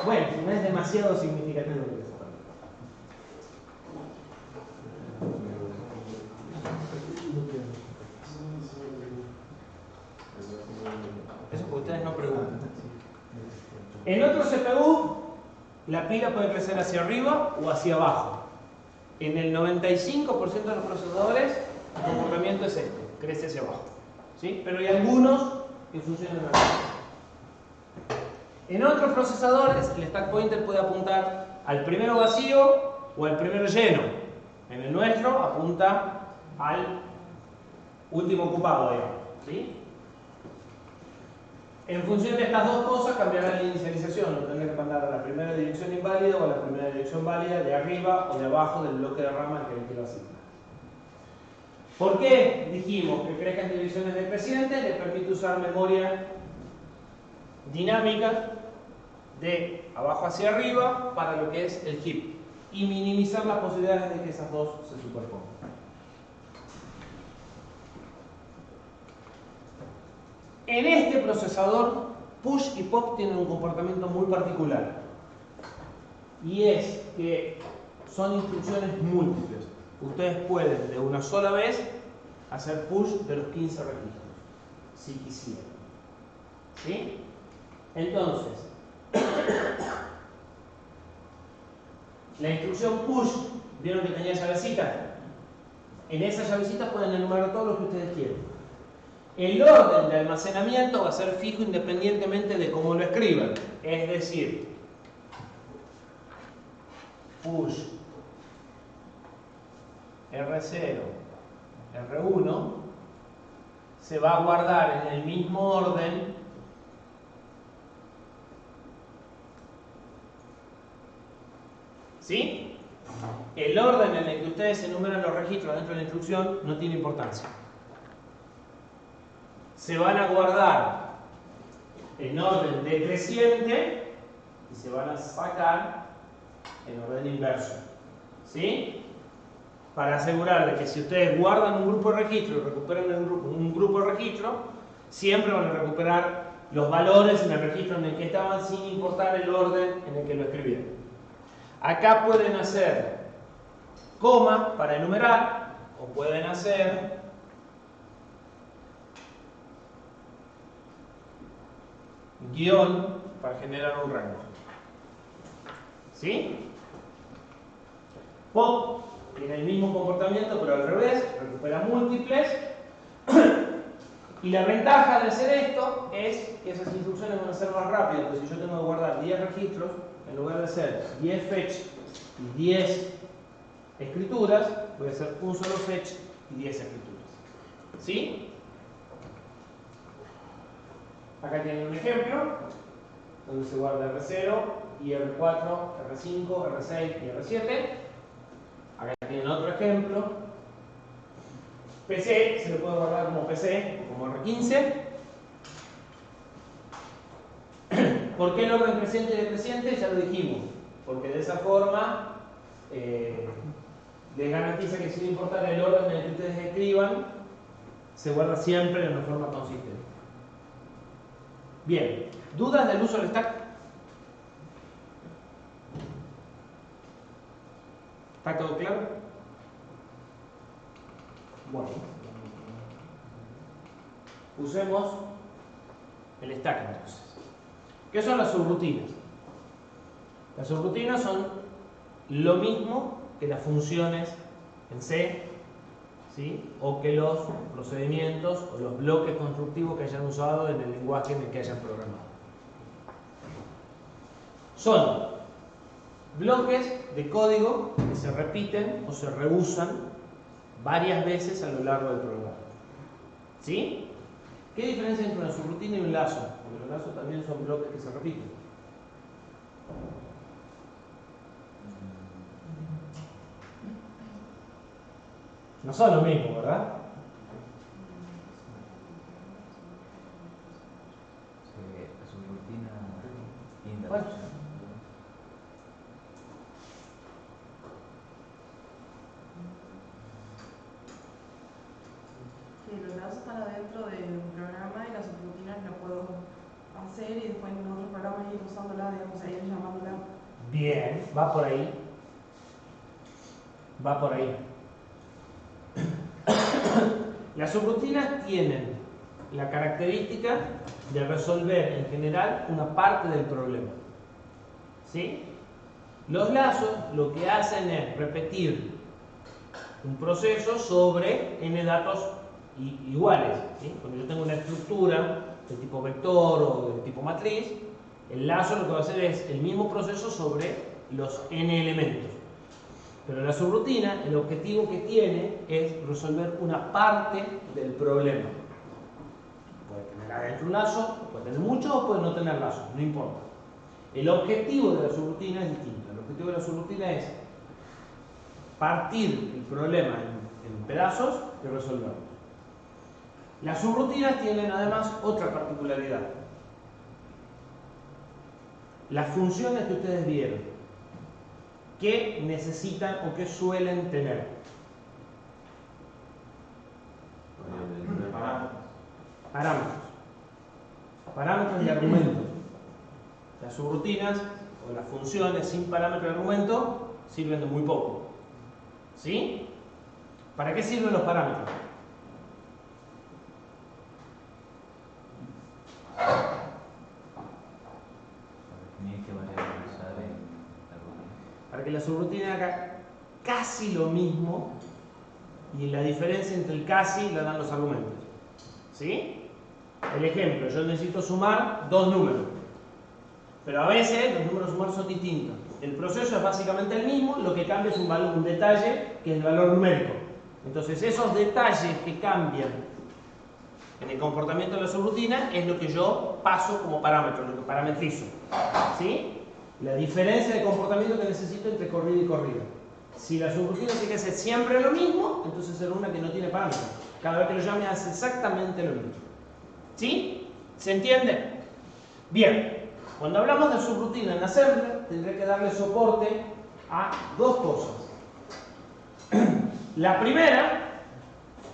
Bueno, no es demasiado significativo. Eso que ustedes no preguntan. En otro CPU, la pila puede crecer hacia arriba o hacia abajo. En el 95% de los procesadores, el comportamiento es este, crece hacia abajo. ¿Sí? Pero hay algunos que funcionan así. En otros procesadores, el stack pointer puede apuntar al primero vacío o al primero lleno. En el nuestro apunta al último ocupado, digamos. ¿Sí? En función de estas dos cosas cambiará la inicialización. Lo tendré que mandar a la primera dirección inválida o a la primera dirección válida de arriba o de abajo del bloque de RAM al que le quiero asignar. ¿Por qué dijimos que crezca en direcciones decrecientes? Le permite usar memoria dinámica de abajo hacia arriba para lo que es el heap y minimizar las posibilidades de que esas dos se superpongan. En este procesador, push y pop tienen un comportamiento muy particular y es que son instrucciones múltiples. Ustedes pueden de una sola vez hacer push de los 15 registros si quisieran. ¿Sí? Entonces, la instrucción push, ¿vieron que tenía llavecitas? En esas llavecitas pueden enumerar todo lo que ustedes quieran. El orden de almacenamiento va a ser fijo independientemente de cómo lo escriban. Es decir, push R0, R1 se va a guardar en el mismo orden ¿sí? El orden en el que ustedes enumeran los registros dentro de la instrucción no tiene importancia. Se van a guardar en orden decreciente y se van a sacar en orden inverso. ¿Sí? Para asegurar de que si ustedes guardan un grupo de registro y recuperan un grupo de registro, siempre van a recuperar los valores en el registro en el que estaban sin importar el orden en el que lo escribieron. Acá pueden hacer coma para enumerar o pueden hacer guión para generar un rango. ¿Sí? Pop tiene el mismo comportamiento pero al revés, recupera múltiples. Y la ventaja de hacer esto es que esas instrucciones van a ser más rápidas, porque si yo tengo que guardar 10 registros, en lugar de hacer 10 fetch y 10 escrituras, voy a hacer un solo fetch y 10 escrituras. ¿Sí? Acá tienen un ejemplo donde se guarda R0 y R4, R5, R6 y R7. Acá tienen otro ejemplo. PC se le puede guardar como PC o como R15. ¿Por qué el orden creciente y decreciente? Ya lo dijimos. Porque de esa forma les garantiza que sin importar el orden en el que ustedes escriban, se guarda siempre de una forma consistente. Bien, ¿dudas del uso del stack? ¿Está todo claro? Bueno, usemos el stack entonces. ¿Qué son las subrutinas? Las subrutinas son lo mismo que las funciones en C, ¿sí? O que los procedimientos o los bloques constructivos que hayan usado en el lenguaje en el que hayan programado. Son bloques de código que se repiten o se reusan varias veces a lo largo del programa. ¿Sí? ¿Qué diferencia entre una subrutina y un lazo? Porque los lazos también son bloques que se repiten. No son lo mismo, ¿verdad? La subrutina Bueno. Que los lazos están adentro del programa y las subrutinas las puedo hacer y después en otro programas y ir usándola, digamos, a ir llamándola. Bien, va por ahí. Va por ahí. Las subrutinas tienen la característica de resolver en general una parte del problema. ¿Sí? Los lazos lo que hacen es repetir un proceso sobre n datos iguales. ¿Sí? Cuando yo tengo una estructura de tipo vector o de tipo matriz, el lazo lo que va a hacer es el mismo proceso sobre los n elementos. Pero la subrutina, el objetivo que tiene es resolver una parte del problema. Puede tener adentro un lazo, puede tener muchos o puede no tener lazos, no importa. El objetivo de la subrutina es distinto. El objetivo de la subrutina es partir el problema en pedazos y resolverlo. Las subrutinas tienen además otra particularidad. Las funciones que ustedes vieron, ¿qué necesitan o qué suelen tener? Parámetros. Parámetros y argumentos. Las subrutinas o las funciones sin parámetro y argumento sirven de muy poco. ¿Sí? ¿Para qué sirven los parámetros? Para que la subrutina haga casi lo mismo y la diferencia entre el casi la dan los argumentos. ¿Sí? El ejemplo, yo necesito sumar dos números, pero a veces los números sumados son distintos. El proceso es básicamente el mismo, lo que cambia es un detalle que es el valor numérico. Entonces esos detalles que cambian en el comportamiento de la subrutina es lo que yo paso como parámetro, lo que parametrizo. ¿Sí? La diferencia de comportamiento que necesito entre corrida y corrida. Si la subrutina tiene que hacer siempre lo mismo, entonces será una que no tiene parámetros. Cada vez que lo llame hace exactamente lo mismo. ¿Sí? ¿Se entiende? Bien, cuando hablamos de subrutina en Assembler, tendré que darle soporte a dos cosas. La primera,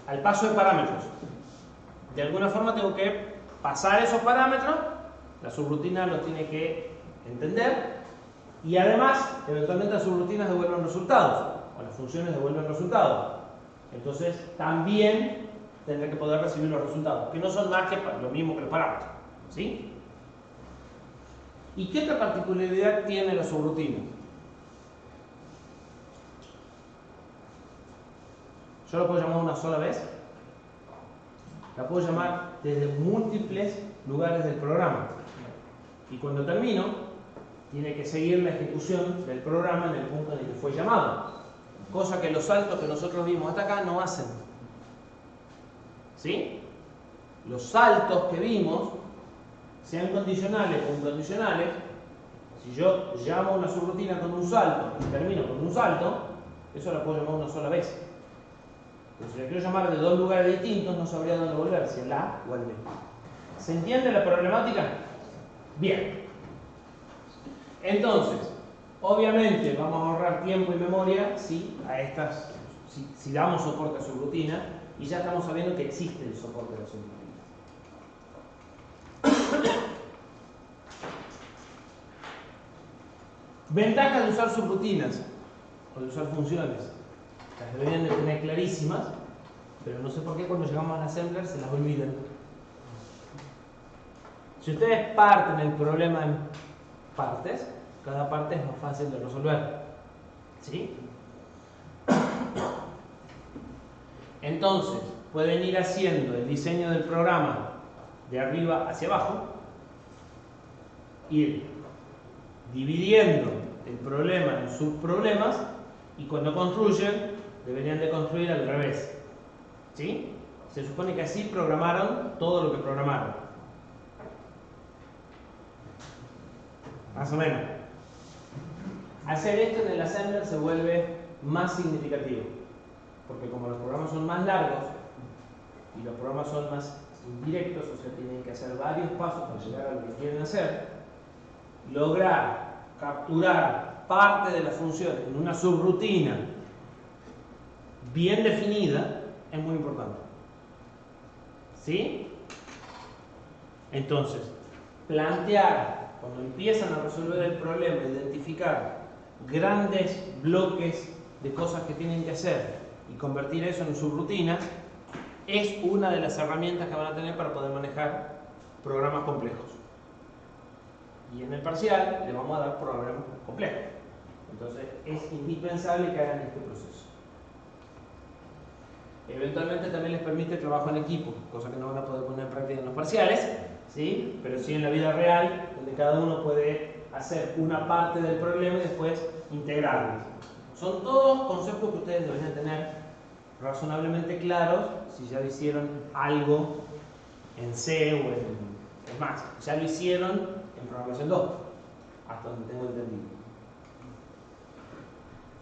al paso de parámetros. De alguna forma tengo que pasar esos parámetros, la subrutina los tiene que entender y además, eventualmente las subrutinas devuelven resultados o las funciones devuelven resultados. Entonces, también tendré que poder recibir los resultados, que no son más que lo mismo que los parámetros. ¿Sí? ¿Y qué otra particularidad tiene la subrutina? Yo la puedo llamar una sola vez. La puedo llamar desde múltiples lugares del programa. Y cuando termino, tiene que seguir la ejecución del programa en el punto en el que fue llamado. Cosa que los saltos que nosotros vimos hasta acá no hacen. ¿Sí? Los saltos que vimos, sean condicionales o incondicionales, si yo llamo una subrutina con un salto y termino con un salto, eso la puedo llamar una sola vez. Pero si la quiero llamar de dos lugares distintos, no sabría dónde volver, si al A o al B. ¿Se entiende la problemática? Bien. Entonces, obviamente vamos a ahorrar tiempo y memoria si damos soporte a subrutina y ya estamos sabiendo que existe el soporte de la subrutina. Ventajas de usar subrutinas o de usar funciones. Las deberían de tener clarísimas, pero no sé por qué cuando llegamos al Assembler se las olvidan. Si ustedes parten el problema en partes, cada parte es más fácil de resolver. ¿Sí? Entonces, pueden ir haciendo el diseño del programa de arriba hacia abajo, ir dividiendo el problema en subproblemas y cuando construyen deberían de construir al revés. ¿Sí? Se supone que así programaron todo lo que programaron. Más o menos. Hacer esto en el Assembler se vuelve más significativo, porque como los programas son más largos y los programas son más indirectos, o sea, tienen que hacer varios pasos para llegar a lo que quieren hacer, lograr capturar parte de la función en una subrutina bien definida es muy importante. ¿Sí? Entonces, plantear cuando empiezan a resolver el problema, identificar grandes bloques de cosas que tienen que hacer y convertir eso en subrutinas, es una de las herramientas que van a tener para poder manejar programas complejos. Y en el parcial le vamos a dar programas complejos. Entonces es indispensable que hagan este proceso. Eventualmente también les permite trabajo en equipo, cosa que no van a poder poner en práctica en los parciales, ¿sí? Pero sí en la vida real, donde cada uno puede hacer una parte del problema y después integrarlos. Son todos conceptos que ustedes deberían tener razonablemente claros si ya hicieron algo en C o en... Es más, ya lo hicieron en programación 2, hasta donde tengo entendido.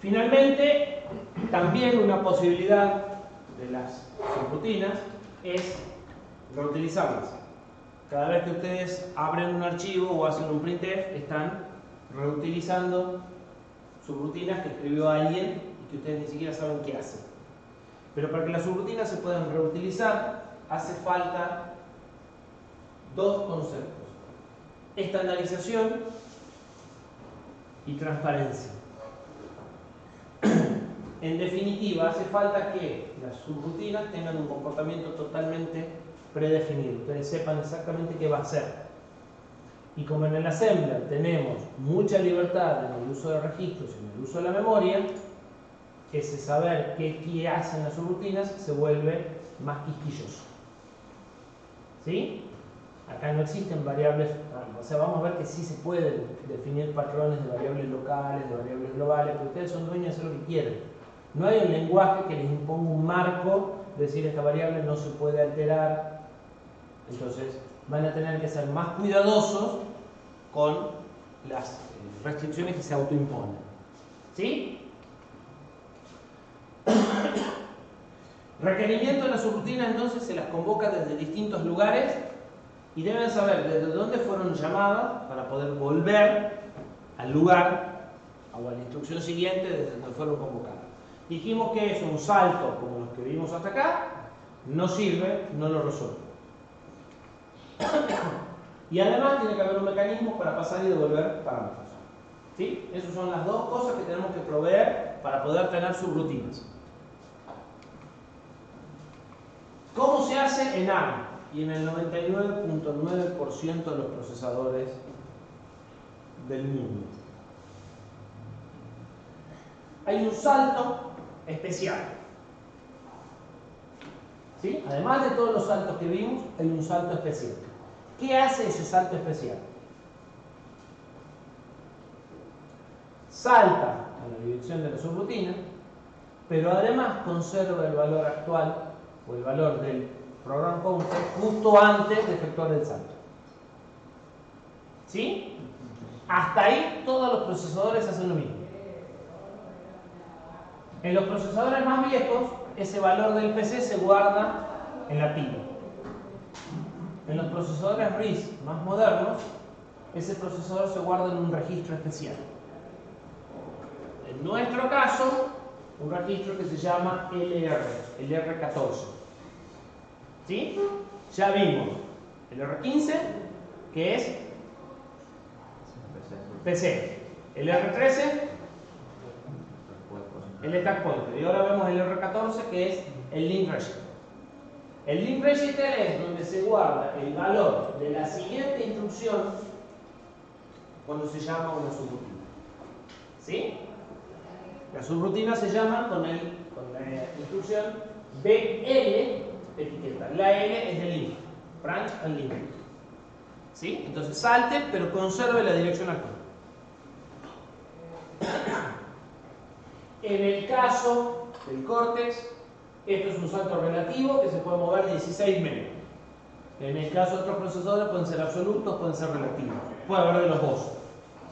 Finalmente, también una posibilidad de las subrutinas es reutilizarlas. Cada vez que ustedes abren un archivo o hacen un printf, están reutilizando subrutinas que escribió alguien y que ustedes ni siquiera saben qué hace. Pero para que las subrutinas se puedan reutilizar, hace falta dos conceptos: estandarización y transparencia. En definitiva, hace falta que las subrutinas tengan un comportamiento totalmente predefinido. Ustedes sepan exactamente qué va a hacer. Y como en el assembler tenemos mucha libertad en el uso de registros y en el uso de la memoria, ese saber qué hacen las subrutinas se vuelve más quisquilloso. ¿Sí? Acá no existen variables, o sea, vamos a ver que sí se pueden definir patrones de variables locales, de variables globales, pero ustedes son dueños de hacer lo que quieren. No hay un lenguaje que les imponga un marco, de decir esta variable no se puede alterar. Entonces van a tener que ser más cuidadosos con las restricciones que se autoimponen. ¿Sí? Requerimiento de las subrutinas, entonces se las convoca desde distintos lugares y deben saber desde dónde fueron llamadas para poder volver al lugar o a la instrucción siguiente desde donde fueron convocadas. Dijimos que es un salto como los que vimos hasta acá, no sirve, no lo resuelve. Y además tiene que haber un mecanismo para pasar y devolver parámetros. ¿Sí? Esas son las dos cosas que tenemos que proveer para poder tener subrutinas. ¿Cómo se hace en ARM? Y en el 99.9% de los procesadores del mundo. Hay un salto especial. ¿Sí? Además de todos los saltos que vimos, hay un salto especial. ¿Qué hace ese salto especial? Salta a la dirección de la subrutina, pero además conserva el valor actual o el valor del program counter justo antes de efectuar el salto. ¿Sí? Hasta ahí todos los procesadores hacen lo mismo. En los procesadores más viejos, ese valor del PC se guarda en la pila. En los procesadores RISC más modernos, ese procesador se guarda en un registro especial. En nuestro caso, un registro que se llama LR, el R14. ¿Sí? Ya vimos el R15, que es PC. El R13, el stack pointer. Y ahora vemos el R14, que es el link register. El link register es donde se guarda el valor de la siguiente instrucción cuando se llama una subrutina. ¿Sí? Las subrutinas se llaman con la instrucción BL etiqueta. La L es de link, branch and link. ¿Sí? Entonces salte, pero conserve la dirección actual. En el caso del Cortex, esto es un salto relativo que se puede mover 16 metros. En el caso de otros procesadores pueden ser absolutos, pueden ser relativos. Puede haber de los dos.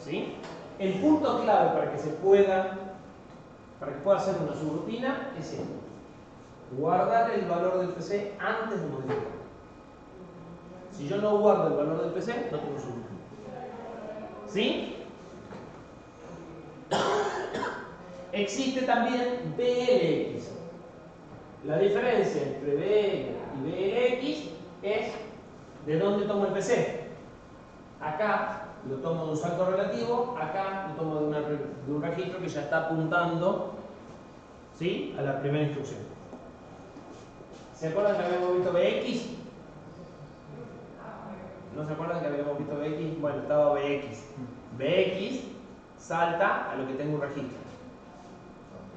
¿Sí? El punto clave para que pueda hacer una subrutina es esto: guardar el valor del PC antes de modificar. Si yo no guardo el valor del PC, no tengo subrutina. ¿Sí? Existe también BLX. La diferencia entre BL y BLX es de dónde tomo el PC. Acá lo tomo de un salto relativo, acá lo tomo de un registro que ya está apuntando, ¿sí?, a la primera instrucción. ¿Se acuerdan que habíamos visto BX? ¿No se acuerdan que habíamos visto BX? Bueno, estaba BX. BX salta a lo que tengo un registro.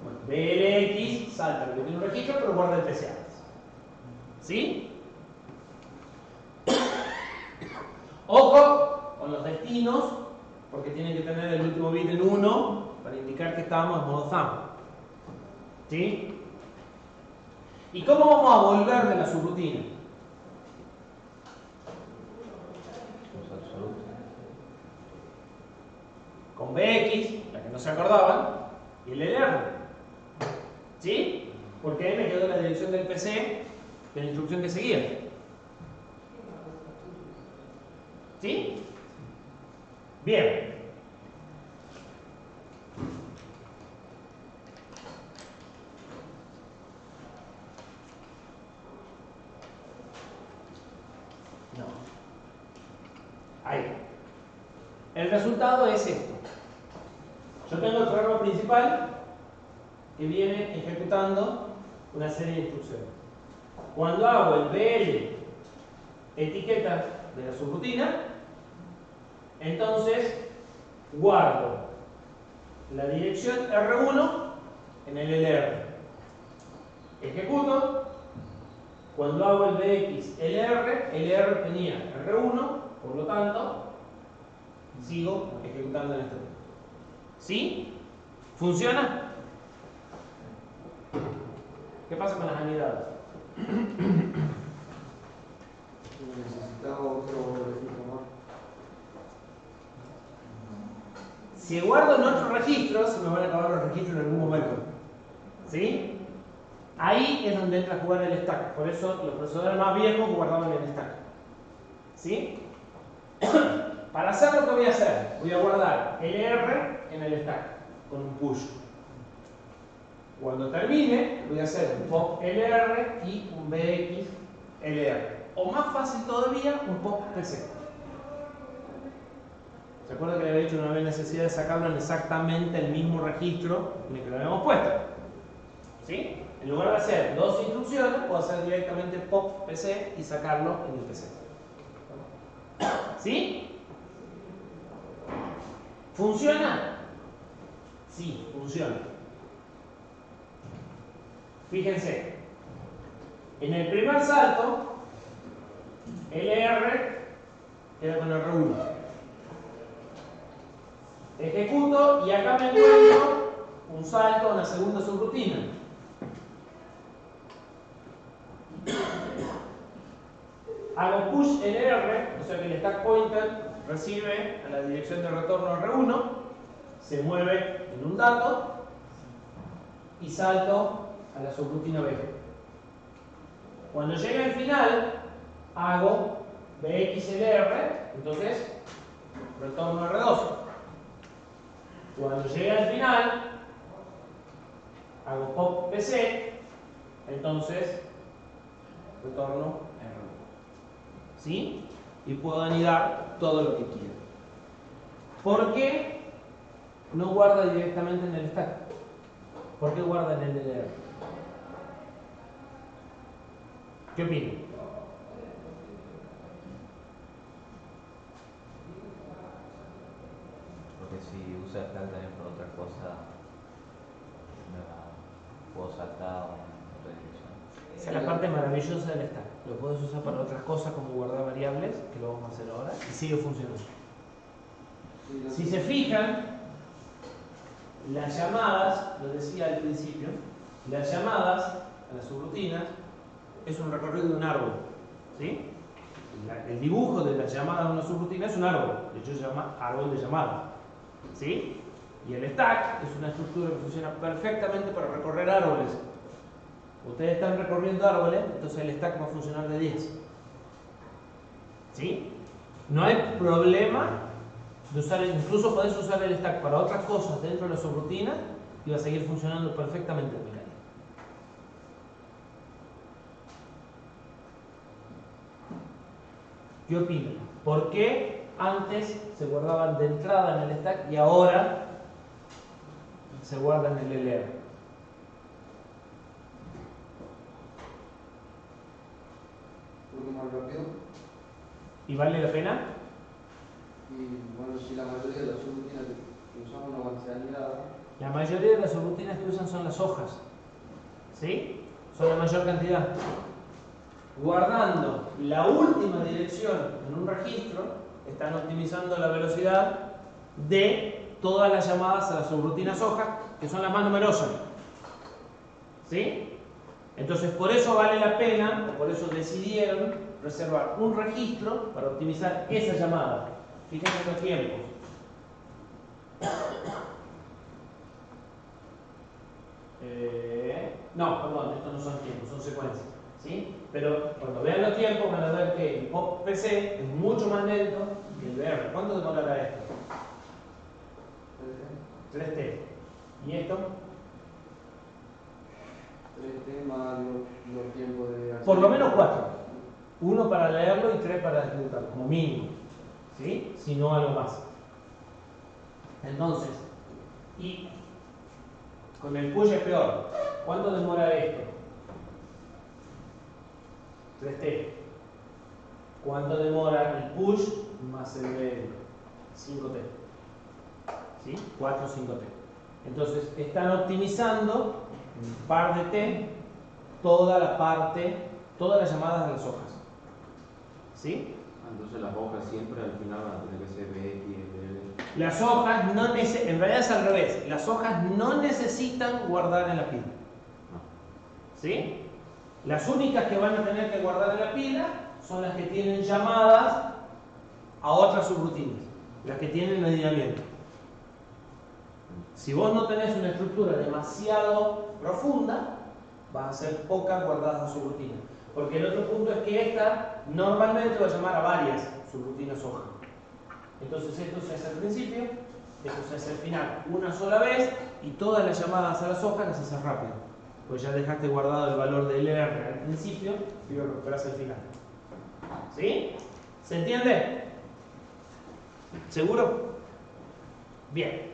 Bueno, BLX salta a lo que tiene un registro, pero guarda el PCA. ¿Sí? Ojo con los destinos, porque tienen que tener el último bit en 1 para indicar que estamos en modo thumb. ¿Sí? ¿Y cómo vamos a volver de la subrutina? Con BX, la que no se acordaban, y el LR. ¿Sí? Porque ahí me quedó la dirección del PC de la instrucción que seguía. ¿Sí? Bien. No. Ahí. El resultado es esto. Yo tengo el programa principal que viene ejecutando una serie de instrucciones. Cuando hago el BL etiqueta de la subrutina, entonces guardo la dirección R1 en el LR. Ejecuto. Cuando hago el BX LR, LR tenía R1, por lo tanto, sigo ejecutando en este punto. ¿Sí? ¿Funciona? ¿Qué pasa con las anidades? Necesitaba otro registro más. Si guardo en otro registro, se me van a acabar los registros en algún momento. ¿Sí? Ahí es donde entra a jugar el stack. Por eso los procesadores más viejos guardaban el stack. ¿Sí? Para hacer lo que voy a hacer, voy a guardar LR en el stack con un push. Cuando termine, voy a hacer un pop LR y un BX LR. O más fácil todavía, un pop PC. ¿Se acuerdan que le había dicho que no había necesidad de sacarlo en exactamente el mismo registro en el que lo habíamos puesto? ¿Sí? En lugar de hacer dos instrucciones, puedo hacer directamente pop PC y sacarlo en el PC. ¿Sí? ¿Funciona? Sí, funciona. Fíjense, en el primer salto, LR queda con R1. Ejecuto y acá me encuentro un salto a una segunda subrutina. Hago push LR, o sea que el stack pointer recibe a la dirección de retorno R1, se mueve en un dato y salto a la subrutina B. Cuando llegue al final, hago BXLR, entonces retorno R2. Cuando llegue al final, hago pop PC, entonces retorno R1. ¿Sí? Y puedo anidar todo lo que quiera. ¿Por qué no guarda directamente en el stack? ¿Por qué guarda en el LR? ¿Qué opinan? Porque si usa stack también por otra cosa, puedo saltar en otra dirección. Esa es la parte maravillosa del stack. Lo puedes usar para otras cosas como guardar variables, que lo vamos a hacer ahora, y sigue funcionando. Si se fijan, las llamadas, lo decía al principio, las llamadas a las subrutinas es un recorrido de un árbol. ¿Sí? El dibujo de las llamadas a una subrutina es un árbol, de hecho se llama árbol de llamadas. ¿Sí? Y el stack es una estructura que funciona perfectamente para recorrer árboles. Ustedes están recorriendo árboles, entonces el stack va a funcionar de 10. ¿Sí? No hay problema de usar, incluso podés usar el stack para otras cosas dentro de la subrutina y va a seguir funcionando perfectamente el mecanismo. ¿Qué opinan? ¿Por qué antes se guardaban de entrada en el stack y ahora se guardan en el LR. ¿Por qué más rápido? ¿Y vale la pena? Y bueno, si la mayoría de las subrutinas que usamos no van a ser anidadas. La mayoría de las subrutinas que usan son las hojas. ¿Sí? Son la mayor cantidad. Guardando la última dirección en un registro, están optimizando la velocidad de todas las llamadas a las subrutinas hojas, que son las más numerosas. ¿Sí? Entonces, por eso vale la pena, o por eso decidieron reservar un registro para optimizar esa llamada. Fíjense los tiempos. No, perdón, estos no son tiempos, son secuencias. ¿Sí? Pero cuando vean los tiempos van a ver que el POP PC es mucho más lento que el VR. ¿Cuánto demorará esto? 3T. ¿Y esto? 3T más los tiempos de acción. Por lo menos 4. 1 para leerlo y 3 para ejecutarlo, como mínimo. ¿Sí? Si no algo más. Entonces, y con el push es peor. ¿Cuánto demora esto? 3T. ¿Cuánto demora el push más el de 5T? ¿Sí? 4 5T. Entonces, están optimizando en un par de T toda la parte, todas las llamadas de las hojas. ¿Sí? Entonces las hojas siempre al final van a tener que ser BX, BL. Las hojas no necesitan, en realidad es al revés, las hojas no necesitan guardar en la pila. ¿Sí? Las únicas que van a tener que guardar en la pila son las que tienen llamadas a otras subrutinas, las que tienen alineamiento. Si vos no tenés una estructura demasiado profunda, vas a ser pocas guardadas a subrutinas. Porque el otro punto es que esta normalmente va a llamar a varias subrutinas hoja. Entonces esto se hace al principio, esto se hace al final una sola vez y todas las llamadas a las hojas las haces rápido. Pues ya dejaste guardado el valor del LR al principio y lo recuperas al final. ¿Sí? ¿Se entiende? ¿Seguro? Bien.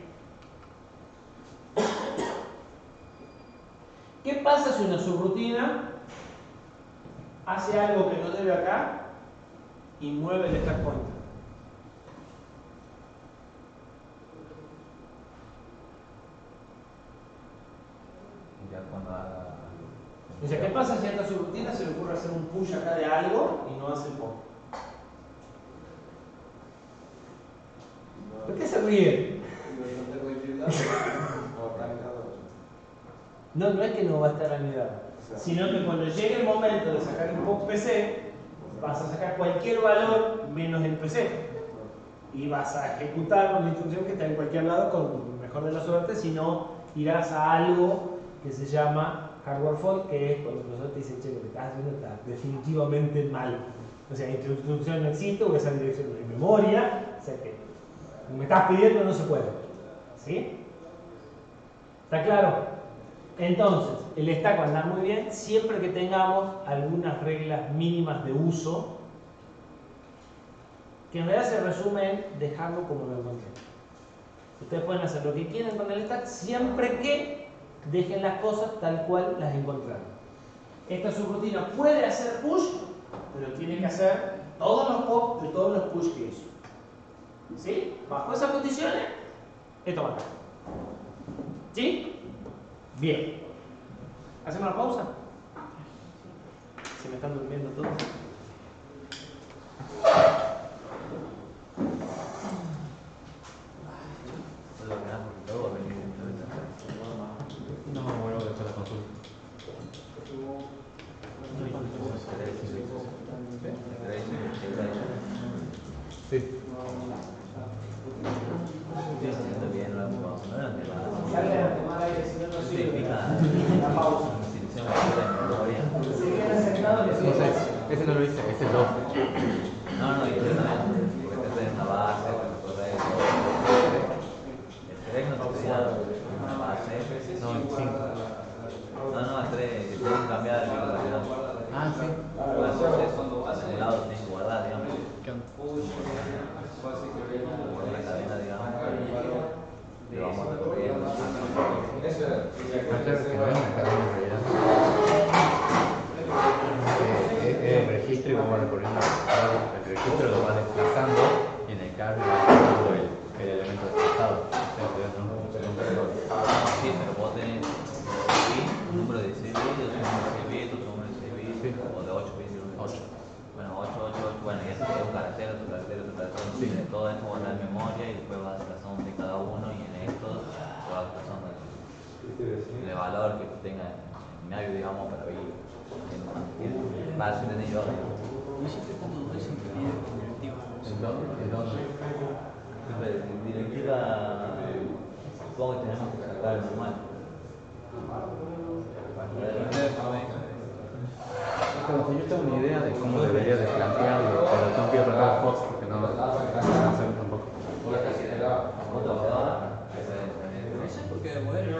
¿Qué pasa si una subrutina hace algo que no debe acá y mueve el stack pointer? Ya cuando haga. O sea, ¿qué pasa si a esta subrutina se le ocurre hacer un push acá de algo y no hace el pop? ¿Por qué se ríe? No, no es que no va a estar anidado, sino que cuando llegue el momento de sacar el POP PC, vas a sacar cualquier valor menos el PC. Y vas a ejecutar una instrucción que está en cualquier lado con mejor de la suerte, si no irás a algo que se llama hardware fault, que es cuando el profesor te dice, che, lo que estás haciendo está definitivamente mal. O sea, esta instrucción no existe o esa dirección no hay memoria, o sea que me estás pidiendo no se puede. ¿Sí? ¿Está claro? Entonces, el stack va a andar muy bien siempre que tengamos algunas reglas mínimas de uso que en realidad se resume en dejarlo como lo encontré. Ustedes pueden hacer lo que quieran con el stack siempre que dejen las cosas tal cual las encontraron. Esta subrutina puede hacer push, pero tiene que hacer todos los pop de todos los push que hizo. ¿Sí? Bajo esas condiciones, esto va. ¿Sí? Bien. ¿Hacemos una pausa? Se me están durmiendo todos. Luego venir. No, bueno, después de la consulta. Sí. Salgan a tomar aire, si no, no sirve. La pausa. Si quedan sentados, les No sé, ese no lo hice, ese es 2. No, yo también. Porque te en la base, el 3 no te pedía una base. No, el 5. No, el 3, que tienen que cambiar el calculador. Ah, sí. Entonces, acumulado tienen que guardar, digamos. ¿Qué onda? explicar el elemento desplazado. Sí, pero vos tenés un número de serie, otro número de serie, otro número de serie, Sí. o de 8 bits. 8. Bueno, 8, 8, 8, bueno, y así es un carácter, otro carácter, otro carácter. Sí. De todo esto guardar en memoria y después vas desplazando de cada uno y en esto te vas desplazando el valor que tenga en binario, digamos, para ir para entender yo. Y siempre cuando dudé siempre viene con directiva. Entonces, Directiva, supongo que tenemos que sacar el normal. claro, si yo tengo una idea de cómo debería de plantearlo, pero tengo que tratar a Fox porque no sé tampoco. ¿Cuánto va a dar? No sé por qué, bueno.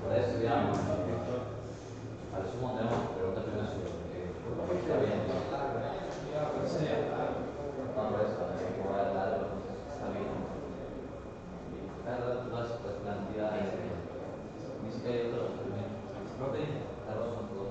Por eso, digamos, a lo sumo tenemos que preguntar primero si está bien. No, por eso, hay que guardar algo, está bien. Cada todas estas cantidades, ni siquiera hay otros, no te está rojo todo.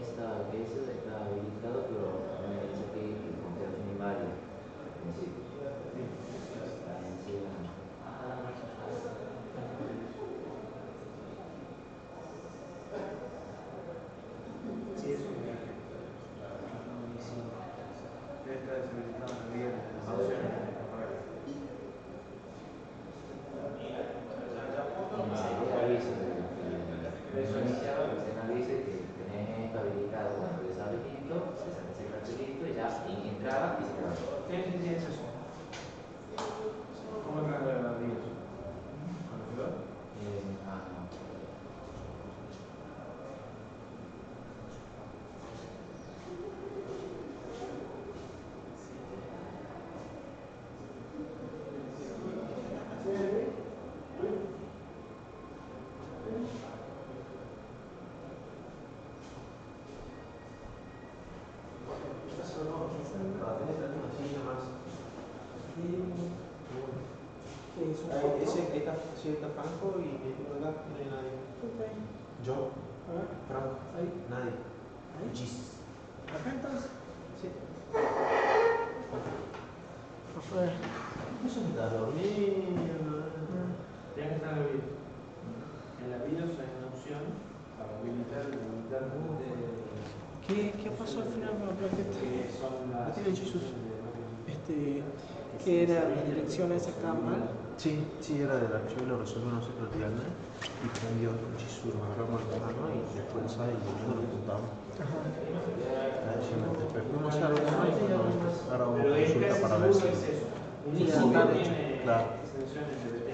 eso está habilitado, pero me dice que consideración inválida al principio. Sí, es un viaje. Debe estar deshabilitado en la vida de las opciones de la carrera. Dice que tenés esto habilitado, cuando deshabilito, se saca ese cartelito y ya entraba y se quedaba. Sí, es eso. ¿Cómo es la vida? ¿Conocedor? No. Sí, está Franco y por acá no hay nadie. Yo, Franco, nadie. Jesus. ¿Acá entonces? Sí. Afuera. Eso está dormido. Tiene que estar en la BIOS. En la BIOS hay una opción para habilitar ¿Qué pasó al final con la plaqueta? que son las ¿Qué tiene Jesús? ¿Qué era la dirección esa que estaba mal? Sí, era del archivo y lo resolvió nosotros el viernes y cambió el Jesus, lo agarramos el mano y después sale y lo juntamos. Pero fuimos a ver ahora vamos a consulta para ver si está hecho. Claro. Extensiones de BT.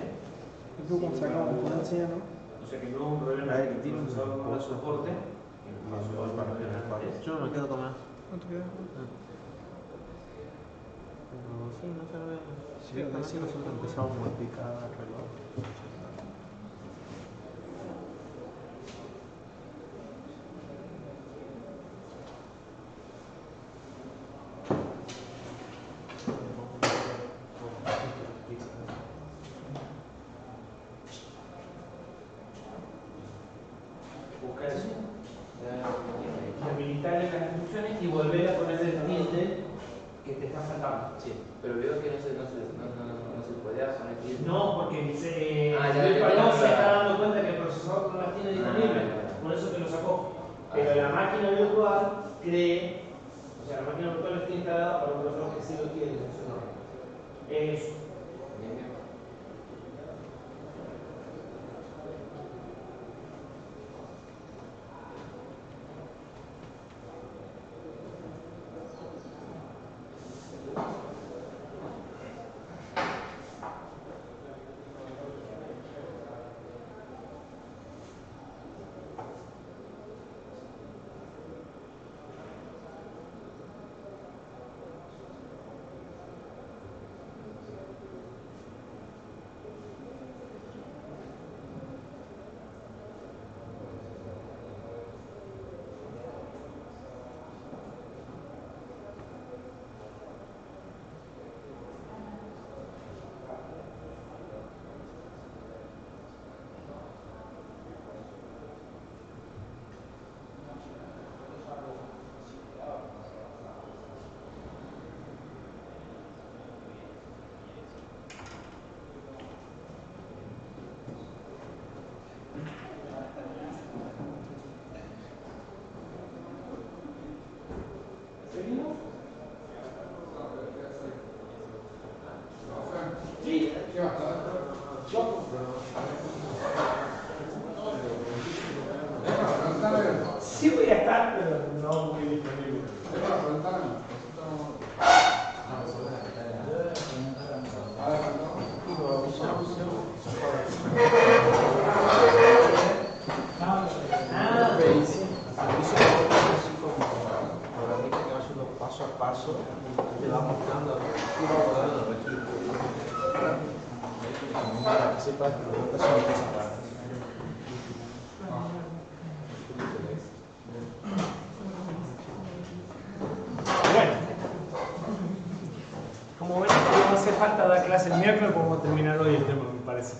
Y tú como sacamos potencia, ¿no? O sea que no es un problema que el procesador no da soporte. Yo no me quedo con más. ¿No te quedas? Pero sí, no se ve. Sí, nosotros empezamos a modificar el reloj. Buscar eso. Habilitarle las instrucciones y volver a poner el tilde que te está faltando. Sí, pero veo que no se podía poner tilde. No, porque ya se está dando cuenta que el procesador no las tiene disponibles, por eso te lo sacó. Pero la máquina virtual cree, o sea, la máquina virtual está instalada para un reloj que sí lo tiene en su nombre. Eso. Sí voy a estar, pero no muy disponible. Paso a paso, te va mostrando para que sepas que las notas son separadas. Bueno, como ven, no hace falta dar clase el miércoles, podemos terminar hoy el tema, me parece.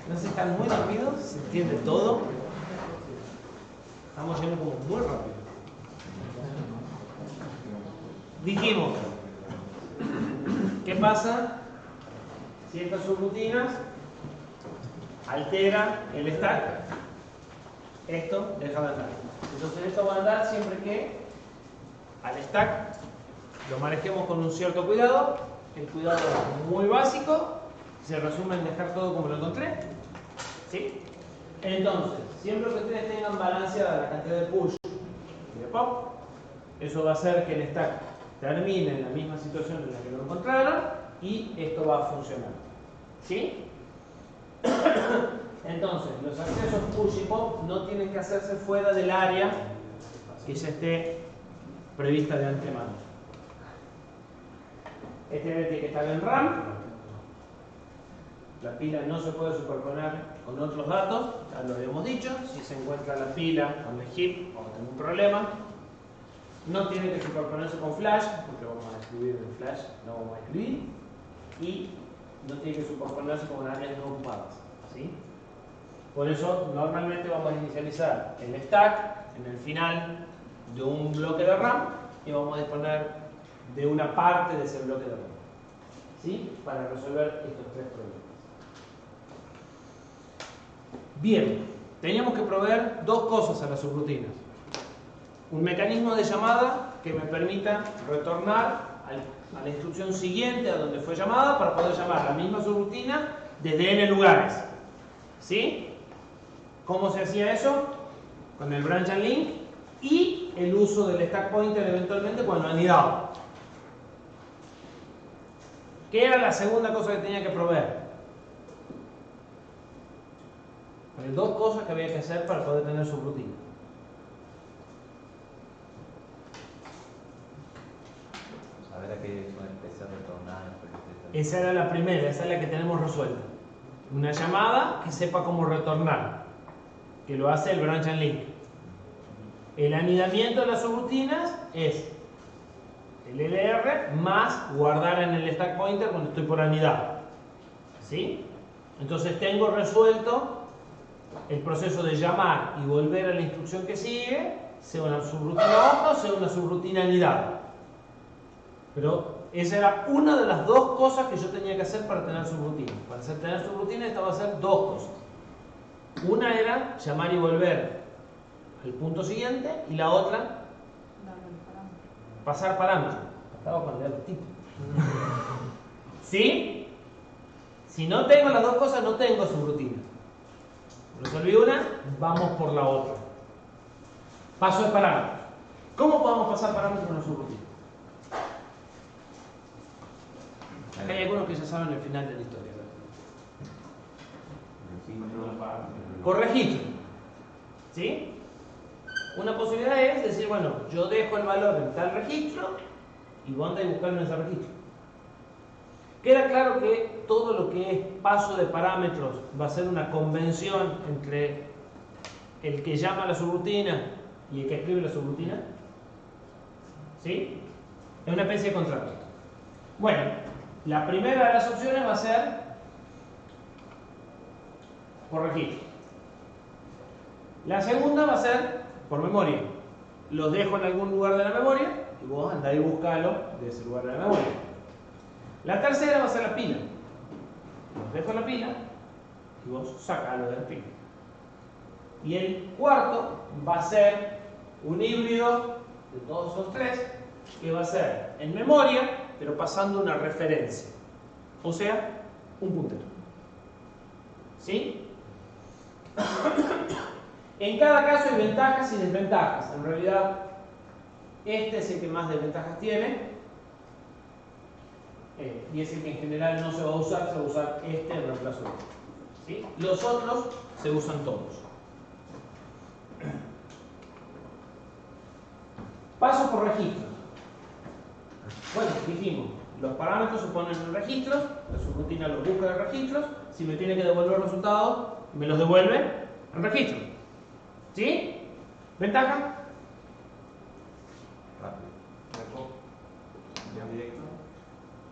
No se están muy dormidos, se entiende todo. Estamos yendo como muy rápido. Dijimos, ¿qué pasa si estas subrutinas alteran el stack? Esto deja de andar. Entonces esto va a andar siempre que al stack lo manejemos con un cierto cuidado. El cuidado es muy básico, se resume en dejar todo como lo encontré. ¿Sí? Entonces, siempre que ustedes tengan balanceada la cantidad de push y de pop, eso va a hacer que el stack termine en la misma situación en la que lo encontraron y esto va a funcionar. ¿Sí? Entonces, los accesos push y pop no tienen que hacerse fuera del área que ya esté prevista de antemano. Este área tiene que estar en RAM. La pila no se puede superponer con otros datos, ya lo habíamos dicho. Si se encuentra la pila con el heap, vamos a tener un problema. No tiene que superponerse con flash, porque vamos a escribir en flash, no vamos a escribir. Y no tiene que superponerse con áreas no ocupadas. ¿Sí? Por eso, normalmente vamos a inicializar el stack en el final de un bloque de RAM y vamos a disponer de una parte de ese bloque de RAM. ¿Sí? Para resolver estos tres problemas. Bien, teníamos que proveer dos cosas a las subrutinas. Un mecanismo de llamada que me permita retornar a la instrucción siguiente a donde fue llamada para poder llamar la misma subrutina desde n lugares. ¿Sí? ¿Cómo se hacía eso? Con el branch and link y el uso del stack pointer eventualmente cuando anidaba. ¿Qué era la segunda cosa que tenía que proveer? Hay dos cosas que había que hacer para poder tener subrutina. Saber a qué zona empecé a retornar. Esa era la primera, esa es la que tenemos resuelta. Una llamada que sepa cómo retornar, que lo hace el branch and link. El anidamiento de las subrutinas es el LR más guardar en el stack pointer cuando estoy por anidar. ¿Sí? Entonces tengo resuelto el proceso de llamar y volver a la instrucción que sigue, sea una subrutina ojo, sea una subrutina anidada. Pero esa era una de las dos cosas que yo tenía que hacer para tener subrutina. Para tener subrutina estaba a hacer dos cosas. Una era llamar y volver al punto siguiente y la otra pasar parámetros. Estaba con el tipo. ¿Sí? Si no tengo las dos cosas, no tengo subrutina. Resolví una, vamos por la otra. Paso de parámetros. ¿Cómo podemos pasar parámetros en una subrutina? Acá hay algunos que ya saben el final de la historia. Con registro. ¿Sí? Una posibilidad es decir, bueno, yo dejo el valor en tal registro y vos andás a buscarlo en ese registro. Queda claro que todo lo que es paso de parámetros va a ser una convención entre el que llama la subrutina y el que escribe la subrutina. ¿Sí? Es una especie de contrato. Bueno, la primera de las opciones va a ser por registro. La segunda va a ser por memoria. Los dejo en algún lugar de la memoria y vos andás y buscalo de ese lugar de la memoria. La tercera va a ser la pila. Los dejo en la pila y vos sacalo de la pila. Y el cuarto va a ser un híbrido de todos esos tres, que va a ser en memoria, pero pasando una referencia. O sea, un puntero. ¿Sí? En cada caso hay ventajas y desventajas. En realidad, este es el que más desventajas tiene. Y es el que en general no se va a usar, se va a usar este en reemplazo de este. ¿Sí? Los otros se usan todos. Paso por registros. Bueno, dijimos, los parámetros se ponen en registros, la subrutina los busca en registros, si me tiene que devolver resultados, me los devuelve en registros. ¿Sí? ¿Ventaja?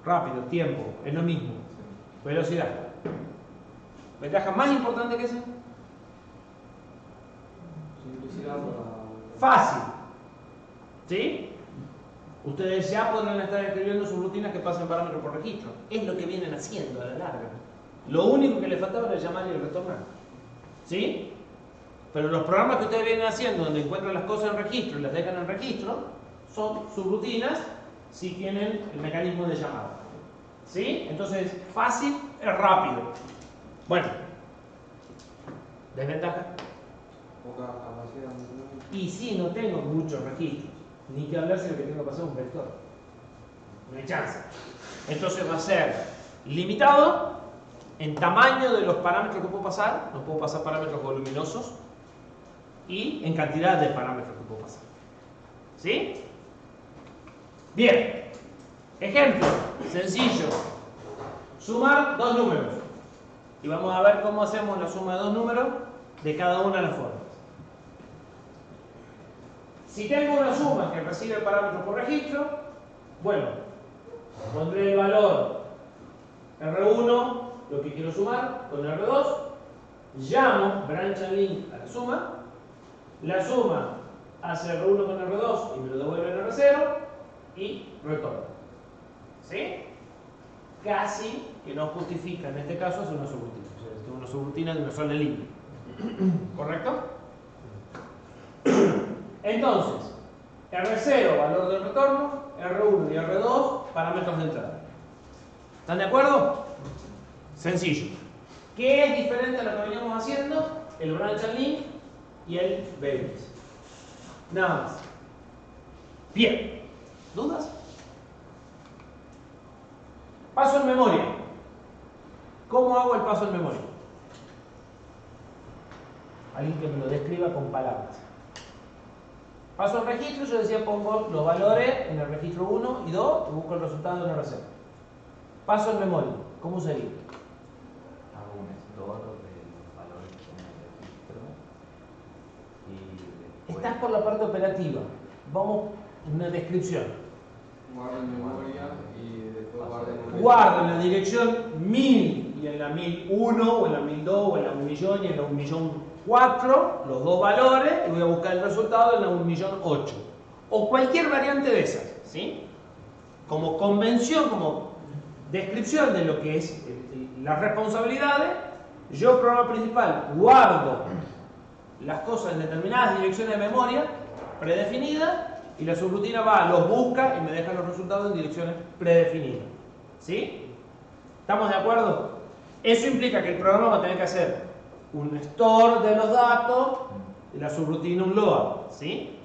Rápido, tiempo, es lo mismo. Velocidad. ¿Ventaja más importante que esa? Simplicidad para Fácil. ¿Sí? Ustedes ya podrán estar escribiendo sus rutinas que pasen parámetro por registro. Es lo que vienen haciendo a la larga. Lo único que les faltaba era llamar y retornar. ¿Sí? Pero los programas que ustedes vienen haciendo, donde encuentran las cosas en registro y las dejan en registro, son sus rutinas si tienen el mecanismo de llamada. ¿Sí? Entonces, fácil es rápido. Bueno. ¿Desventaja? Poca capacidad. Y si no tengo muchos registros, ni que hablar si lo que tengo que pasar es un vector. No hay chance. Entonces va a ser limitado en tamaño de los parámetros que puedo pasar. No puedo pasar parámetros voluminosos. Y en cantidad de parámetros que puedo pasar. ¿Sí? Bien. Ejemplo sencillo. Sumar dos números. Y vamos a ver cómo hacemos la suma de dos números de cada una de las formas. Si tengo una suma que recibe parámetros por registro, bueno, pondré el valor R1, lo que quiero sumar, con R2, llamo branch and link a la suma hace R1 con R2 y me lo devuelve en R0 y retorno. ¿Sí? Casi que no justifica, en este caso, hacer una subrutina. O sea, tengo una subrutina de una sola línea. ¿Correcto? Entonces, R0, valor de retorno, R1 y R2, parámetros de entrada. ¿Están de acuerdo? Sencillo. ¿Qué es diferente a lo que veníamos haciendo? El branch and link y el variance. Nada más. Bien. ¿Dudas? Paso en memoria. ¿Cómo hago el paso en memoria? Alguien que me lo describa con palabras. Paso en registro, yo decía pongo los valores en el registro 1 y 2 y busco el resultado en R0. Paso en memoria. ¿Cómo sería? Hago un store de los valores en el registro y después... Estás por la parte operativa. Vamos, una descripción. Guarda en memoria y después guarda en memoria. Guardo en la dirección 1000 y en la 1001 o en la 1002 o en la 1.000.000 y en la 1.000.004 los dos valores y voy a buscar el resultado en la 1.000.008 o cualquier variante de esas, ¿sí? Como convención, como descripción de lo que es las responsabilidades, yo programa principal guardo las cosas en determinadas direcciones de memoria predefinidas y la subrutina va, los busca y me deja los resultados en direcciones predefinidas. ¿Sí? ¿Estamos de acuerdo? Eso implica que el programa va a tener que hacer un store de los datos y la subrutina un load. ¿Sí?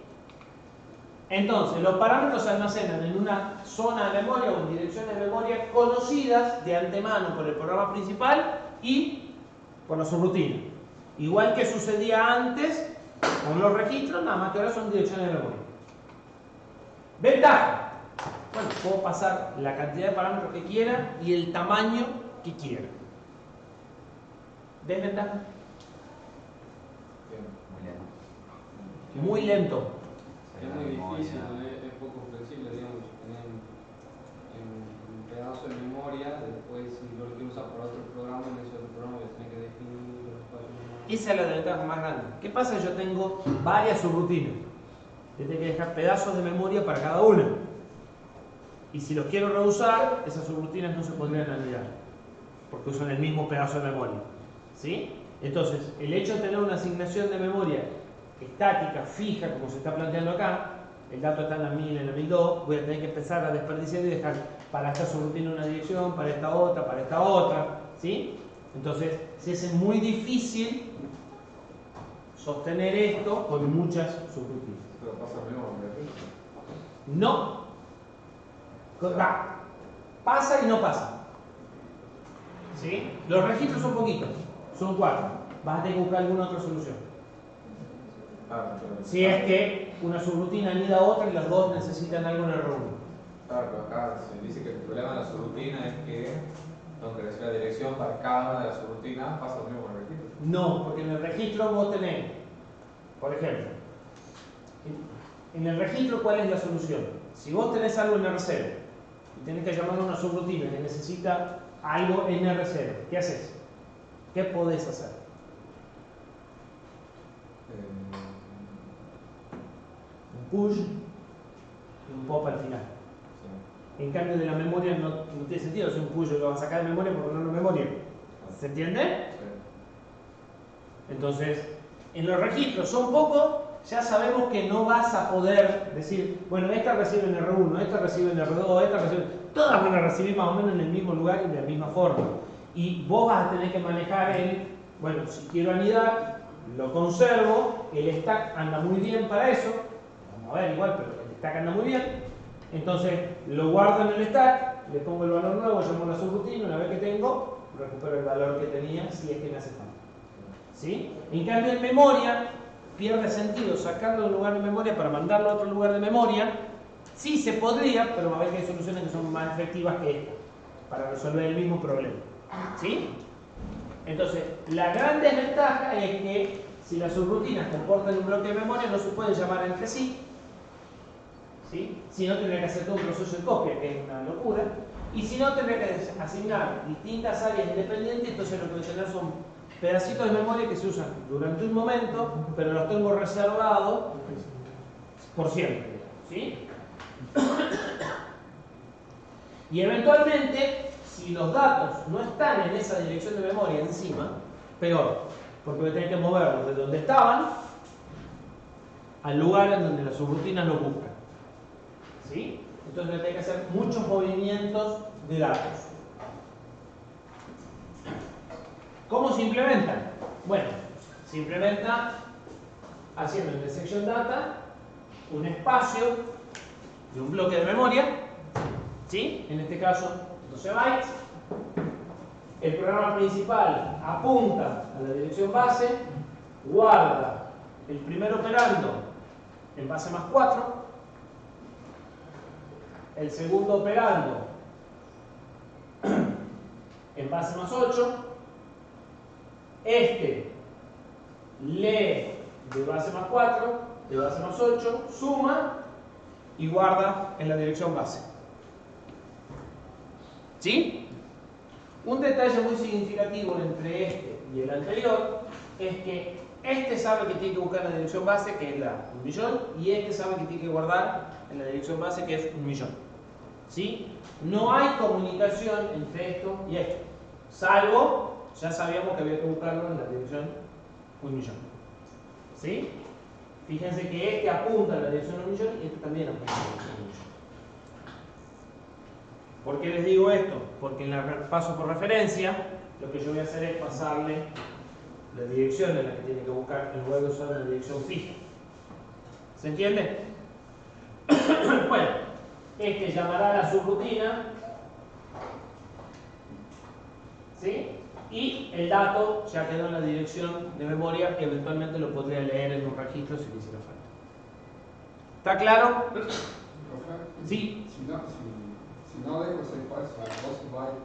Entonces, los parámetros se almacenan en una zona de memoria o en direcciones de memoria conocidas de antemano por el programa principal y por la subrutina. Igual que sucedía antes con los registros, nada más que ahora son direcciones de memoria. Ventaja. Bueno, puedo pasar la cantidad de parámetros que quiera y el tamaño que quiera. Desventaja. Muy lento. Es muy difícil, es poco flexible, digamos. En pedazo de memoria, después si yo lo quiero usar para otro programa, en ese otro programa voy a tener que definir los espacios de memoria. Esa es la desventaja más grande. ¿Qué pasa si yo tengo varias subrutinas? Yo tengo que dejar pedazos de memoria para cada una. Y si los quiero reusar, esas subrutinas no se podrían anidar, porque usan el mismo pedazo de memoria. ¿Sí? Entonces, el hecho de tener una asignación de memoria estática, fija, como se está planteando acá, el dato está en la 1000, en la 1002, voy a tener que empezar a desperdiciar y dejar para esta subrutina una dirección, para esta otra, ¿sí? Entonces, se hace muy difícil sostener esto con muchas subrutinas. Pero pasa lo mismo con el registro. No. Pasa y no pasa. ¿Sí? Los registros son poquitos, son 4. Vas a tener que buscar alguna otra solución. Si es que una subrutina anida a otra y las dos necesitan algo en el R1. Claro, pero acá se dice que el problema de la subrutina es que tengo que decir la dirección para cada una de las subrutinas, pasa lo mismo con el registro. No, porque en el registro vos tenés, por ejemplo, en el registro, ¿cuál es la solución? Si vos tenés algo en R0 y tenés que llamar a una subrutina que necesita algo en R0, ¿qué haces? ¿Qué podés hacer? push y un pop al final. En cambio de la memoria no tiene sentido hacer un push y lo vas a sacar de memoria porque no es memoria. ¿Se entiende? Entonces, en los registros son pocos, ya sabemos que no vas a poder decir, bueno, esta recibe en R1, esta recibe en R2, esta recibe... Todas van a recibir más o menos en el mismo lugar y de la misma forma. Y vos vas a tener que manejar bueno, si quiero anidar, lo conservo, el stack anda muy bien para eso, vamos a ver igual, pero el stack anda muy bien, entonces lo guardo en el stack, le pongo el valor nuevo, llamo la subrutina, una vez que tengo, recupero el valor que tenía si es que me hace falta. ¿Sí? En cambio en memoria, pierde sentido sacarlo de un lugar de memoria para mandarlo a otro lugar de memoria. Sí se podría, pero va a ver que hay soluciones que son más efectivas que esta para resolver el mismo problema. ¿Sí? Entonces, la gran desventaja es que si las subrutinas comportan un bloque de memoria no se pueden llamar entre sí. ¿Sí? Si no, tendría que hacer todo un proceso de copia, que es una locura. Y si no, tendría que asignar distintas áreas independientes, entonces lo que voy a tener son pedacitos de memoria que se usan durante un momento, pero los tengo reservados por siempre. ¿Sí? Y eventualmente, si los datos no están en esa dirección de memoria encima, peor, porque voy a tener que moverlos de donde estaban al lugar en donde las subrutinas lo buscan. ¿Sí? Entonces voy a tener que hacer muchos movimientos de datos. ¿Cómo se implementan? Bueno, se implementa haciendo en the section data un espacio de un bloque de memoria, ¿sí? En este caso 12 bytes. El programa principal apunta a la dirección base, guarda el primer operando en base más 4, el segundo operando en base más 8, este lee de base más 4, de base más 8, suma y guarda en la dirección base. ¿Sí? Un detalle muy significativo entre este y el anterior es que este sabe que tiene que buscar en la dirección base, que es la 1.000.000, y este sabe que tiene que guardar en la dirección base, que es 1.000.000. ¿Sí? No hay comunicación entre esto y esto, salvo, ya sabíamos que había que buscarlo en la dirección 1.000.000. ¿Sí? Fíjense que este apunta a la dirección 1.000.000 y este también apunta a la dirección 1.000.000. ¿Por qué les digo esto? Porque en la paso por referencia, lo que yo voy a hacer es pasarle la dirección en la que tiene que buscar en lugar de usar una dirección fija. ¿Se entiende? Bueno, este llamará a la subrutina, ¿sí? Y el dato ya quedó en la dirección de memoria que eventualmente lo podría leer en un registro si le hiciera falta. ¿Está claro? Sí. Si no dejo ese espacio a 12 bytes,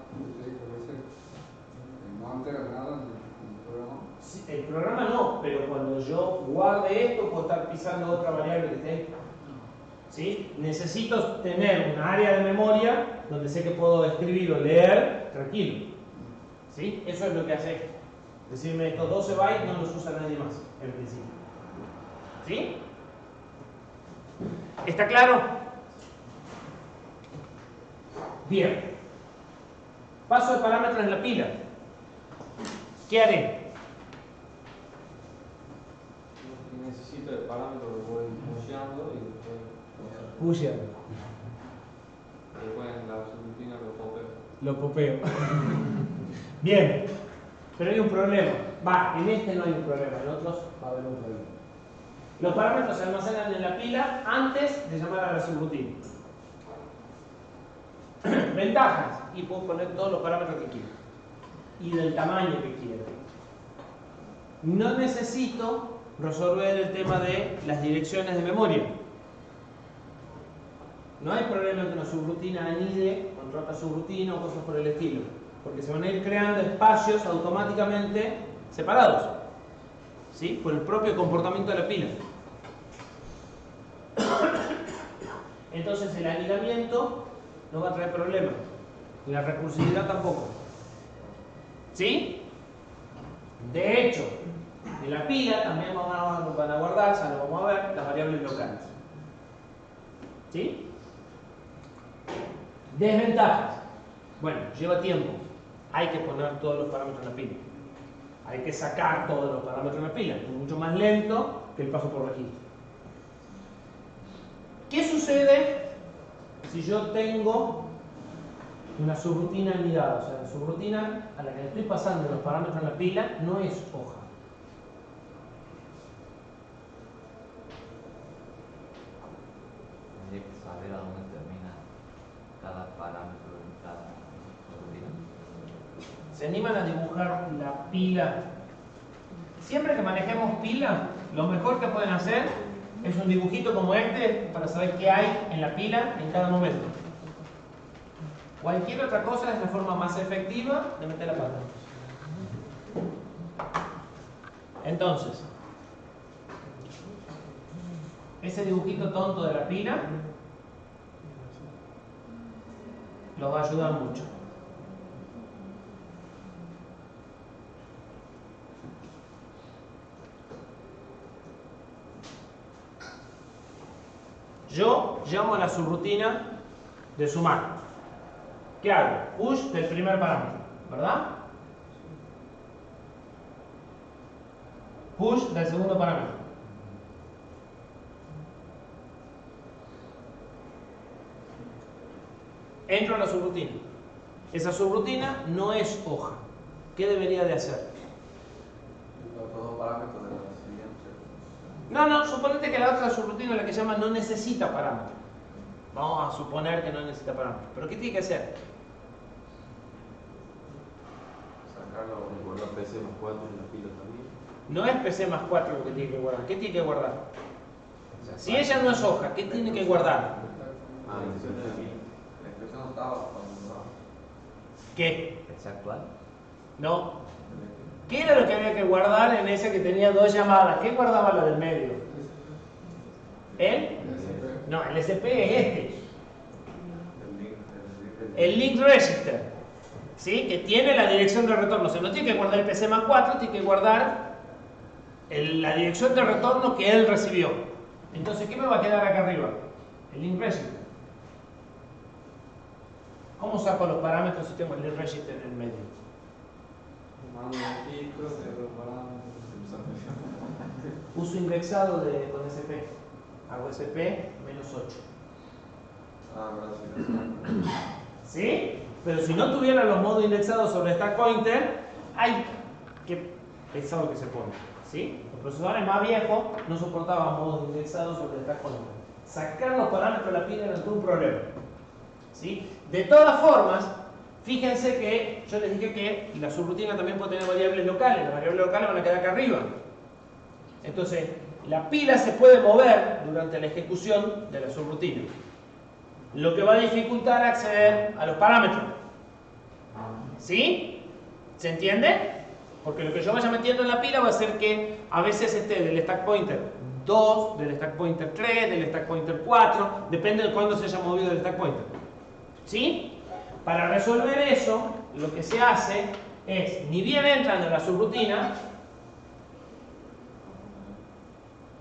no altera nada en el programa. Sí, el programa no, pero cuando yo guarde esto puedo estar pisando otra variable que esté. ¿Sí? Necesito tener un área de memoria donde sé que puedo escribir o leer tranquilo. ¿Sí? Eso es lo que hace esto. Decirme estos 12 bytes no los usa nadie más, en principio. ¿Sí? ¿Está claro? Bien. Paso de parámetros en la pila. ¿Qué haré? Lo que necesito de parámetros lo voy pusheando y después... Pusheando. Después en la subrutina lo popeo. Lo popeo. Bien. Pero hay un problema. En este no hay un problema, en otros va a haber un problema. Los parámetros se almacenan en la pila antes de llamar a la subrutina. Ventajas, y puedo poner todos los parámetros que quiera y del tamaño que quiera. No necesito resolver el tema de las direcciones de memoria. No hay problema en que una subrutina anide contra otra subrutina o cosas por el estilo, porque se van a ir creando espacios automáticamente separados, ¿sí? Por el propio comportamiento de la pila. Entonces el anidamiento no va a traer problemas. Y la recursividad tampoco. ¿Sí? De hecho, en la pila también van a guardar, ya lo vamos a ver, las variables locales. ¿Sí? Desventajas. Bueno, lleva tiempo. Hay que poner todos los parámetros en la pila. Hay que sacar todos los parámetros en la pila. Es mucho más lento que el paso por registro. ¿Qué sucede si yo tengo una subrutina anidada? O sea, la subrutina a la que le estoy pasando los parámetros en la pila no es hoja. Tendría que saber a dónde termina cada parámetro en cada subrutina. ¿Se animan a dibujar la pila? Siempre que manejemos pila, lo mejor que pueden hacer es un dibujito como este para saber qué hay en la pila en cada momento. Cualquier otra cosa es la forma más efectiva de meter la pata. Entonces, ese dibujito tonto de la pila los va a ayudar mucho. Yo llamo a la subrutina de sumar. ¿Qué hago? Push del primer parámetro, ¿verdad? Push del segundo parámetro. Entro a la subrutina. Esa subrutina no es hoja. ¿Qué debería de hacer? Los dos parámetros de la siguiente. No, suponete que la otra subrutina, la que se llama no necesita parámetro. Vamos a suponer que no necesita parámetro. ¿Pero qué tiene que hacer? Sacarlo y guardar PC más 4 en la pila también. No es PC más 4 lo que tiene que guardar. ¿Qué tiene que guardar? Si ella no es hoja, ¿qué tiene que guardar? Ah, la instrucción de la pila. La instrucción no estaba cuando ¿Qué? ¿Es actual? No. ¿Qué era lo que había que guardar en ese que tenía dos llamadas? ¿Qué guardaba la del medio? ¿El? No, el SP es este. El link register. ¿Sí? Que tiene la dirección de retorno. O sea, no tiene que guardar el PC más 4, tiene que guardar la dirección de retorno que él recibió. Entonces, ¿qué me va a quedar acá arriba? El link register. ¿Cómo saco los parámetros si tengo el link register en el medio? Mando registros, los parámetros. Uso indexado con SP. Hago SP menos 8. Ah, gracias. ¿Sí? Pero si no tuviera los modos indexados sobre stack pointer, ¡ay! ¡Qué pesado que se pone! ¿Sí? Los procesadores más viejos no soportaban modos indexados sobre stack pointer. Sacar los parámetros de la pila era todo un problema. ¿Sí? De todas formas, fíjense que yo les dije que la subrutina también puede tener variables locales. Las variables locales van a quedar acá arriba. Entonces, la pila se puede mover durante la ejecución de la subrutina, lo que va a dificultar acceder a los parámetros. ¿Sí? ¿Se entiende? Porque lo que yo vaya metiendo en la pila va a hacer que a veces esté del stack pointer 2, del stack pointer 3, del stack pointer 4, depende de cuándo se haya movido el stack pointer. ¿Sí? Para resolver eso, lo que se hace es, ni bien entran en la subrutina,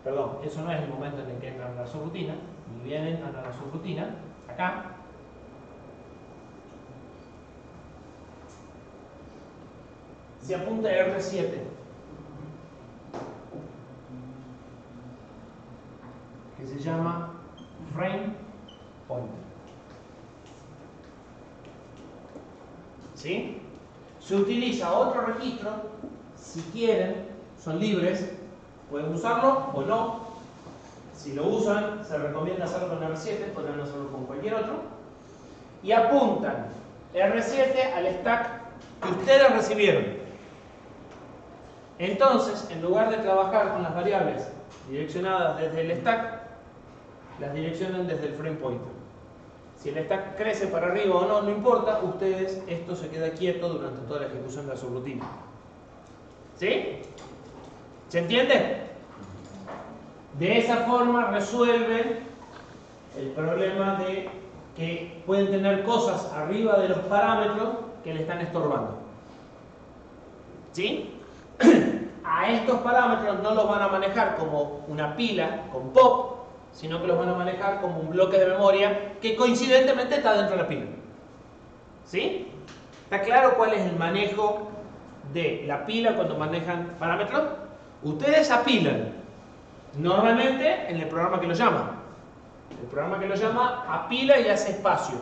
perdón, eso no es el momento en el que entran a la subrutina, ni bien entran a la subrutina, acá, se apunta R7. Que se llama frame pointer. ¿Sí? Se utiliza otro registro, si quieren, son libres, pueden usarlo o no. Si lo usan, se recomienda hacerlo con R7, podrían hacerlo con cualquier otro. Y apuntan R7 al stack que ustedes recibieron. Entonces, en lugar de trabajar con las variables direccionadas desde el stack, las direccionan desde el frame pointer. Si el stack crece para arriba o no, no importa, ustedes, esto se queda quieto durante toda la ejecución de la subrutina. ¿Sí? ¿Se entiende? De esa forma resuelven el problema de que pueden tener cosas arriba de los parámetros que le están estorbando. ¿Sí? A estos parámetros no los van a manejar como una pila con pop, sino que los van a manejar como un bloque de memoria que coincidentemente está dentro de la pila. ¿Sí? ¿Está claro cuál es el manejo de la pila cuando manejan parámetros? Ustedes apilan normalmente en el programa que lo llama. El programa que lo llama apila y hace espacio.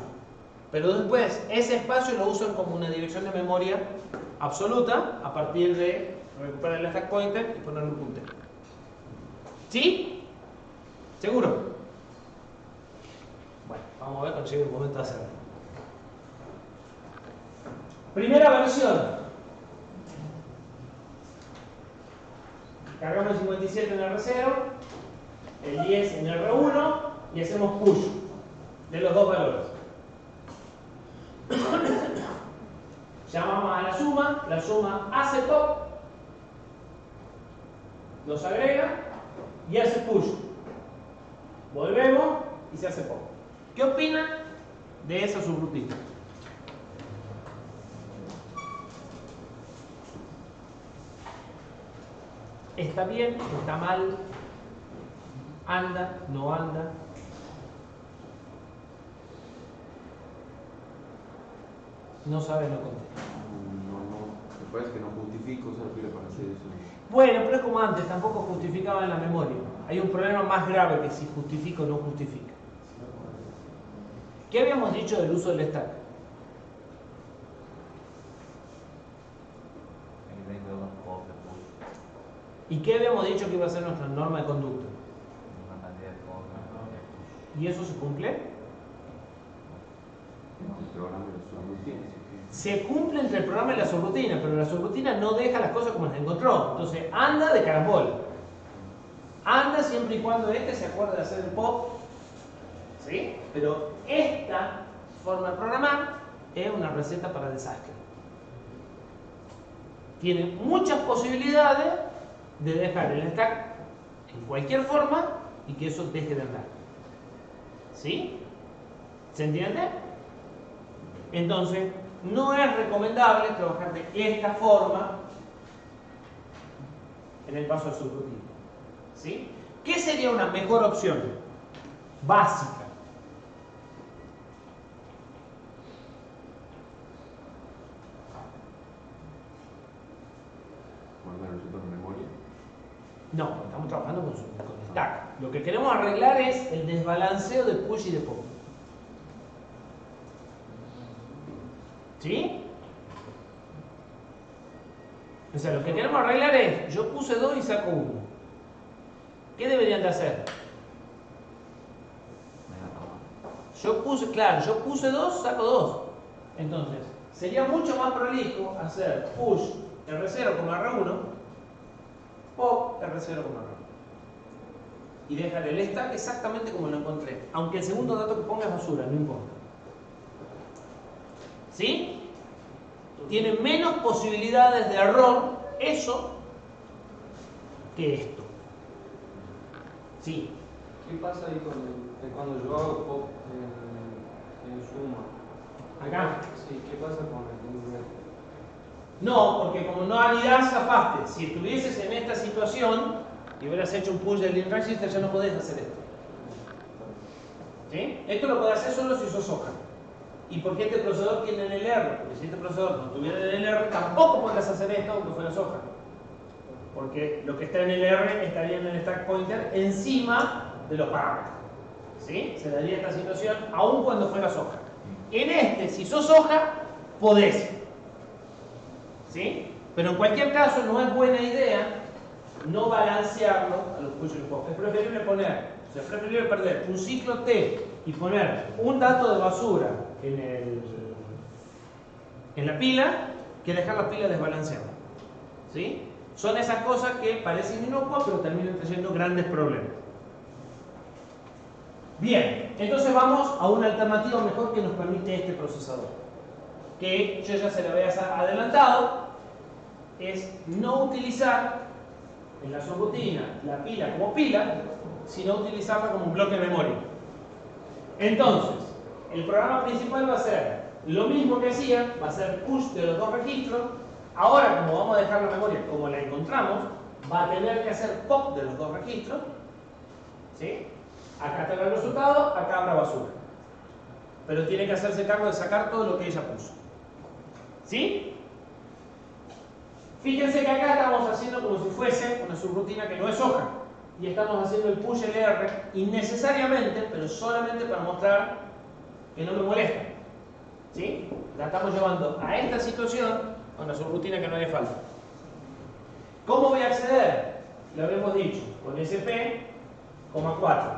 Pero después ese espacio lo usan como una dirección de memoria absoluta a partir de recuperar el stack pointer y ponerle un puntero. ¿Sí? ¿Seguro? Bueno, vamos a ver cuando llegue el momento de hacerlo. Primera versión. Cargamos el 57 en R0, el 10 en R1 y hacemos push de los dos valores. Llamamos a la suma hace pop, los agrega y hace push. Volvemos y se hace pop. ¿Qué opinan de esa subrutina? ¿Está bien? ¿Está mal? ¿Anda? ¿No anda? No sabe, no contesta. Me parece que no justifico usar pila para hacer eso. Bueno, pero es como antes, tampoco justificaba en la memoria. Hay un problema más grave que si justifica o no justifica. ¿Qué habíamos dicho del uso del stack? ¿Y qué habíamos dicho que iba a ser nuestra norma de conducta? ¿Y eso se cumple? Se cumple entre el programa y la subrutina, pero la subrutina no deja las cosas como las encontró. Entonces anda de carambola. Anda siempre y cuando se acuerde de hacer el pop. ¿Sí? Pero esta forma de programar es una receta para desastre. Tiene muchas posibilidades de dejar el stack en cualquier forma y que eso deje de andar. ¿Sí? ¿Se entiende? Entonces, no es recomendable trabajar de esta forma en el paso al subrutina. ¿Sí? ¿Qué sería una mejor opción? Básica. ¿Guardar el resultado en memoria? No, estamos trabajando con stack. Lo que queremos arreglar es el desbalanceo de push y de pop. ¿Sí? O sea, lo que queremos arreglar es, yo puse 2 y saco 1. ¿Qué deberían de hacer? Yo puse 2, saco 2. Entonces, sería mucho más prolijo hacer push R0 como R1 o R0 como R1. Y dejar el stack exactamente como lo encontré. Aunque el segundo dato que ponga es basura, no importa. ¿Sí? Tiene menos posibilidades de error eso que esto. ¿Sí? ¿Qué pasa ahí cuando yo hago pop en suma? Acá. Sí, ¿qué pasa con el nivel? No, porque como no anidás, zafaste. Si estuvieses en esta situación y hubieras hecho un push del link register, ya no podés hacer esto. ¿Sí? Esto lo podés hacer solo si sos hoja. ¿Y por qué este procesador tiene el LR? Porque si este procesador no tuviera el LR, tampoco podrías hacer esto aunque fuera soja. Porque lo que está en el LR estaría en el stack pointer encima de los parámetros. ¿Sí? Se daría esta situación aun cuando fuera soja. En este, si sos hoja, podés. ¿Sí? Pero en cualquier caso no es buena idea no balancearlo a los push y los pop. Es preferible es preferible perder un ciclo T y poner un dato de basura en la pila que dejar la pila desbalanceada. ¿Sí? Son esas cosas que parecen inocuas pero terminan trayendo grandes problemas. Bien, entonces vamos a una alternativa mejor que nos permite este procesador, que yo ya se lo había adelantado, es no utilizar en la subrutina la pila como pila, sino utilizarla como un bloque de memoria. Entonces, el programa principal va a ser lo mismo que hacía, va a ser push de los dos registros. Ahora, como vamos a dejar la memoria como la encontramos, va a tener que hacer pop de los dos registros. ¿Sí? Acá está el resultado, acá habrá basura. Pero tiene que hacerse cargo de sacar todo lo que ella puso. ¿Sí? Fíjense que acá estamos haciendo como si fuese una subrutina que no es hoja. Y estamos haciendo el push LR innecesariamente, pero solamente para mostrar que no me molesta. ¿Sí? La estamos llevando a esta situación con una subrutina que no hace falta. ¿Cómo voy a acceder? Lo habíamos dicho, con SP, 4.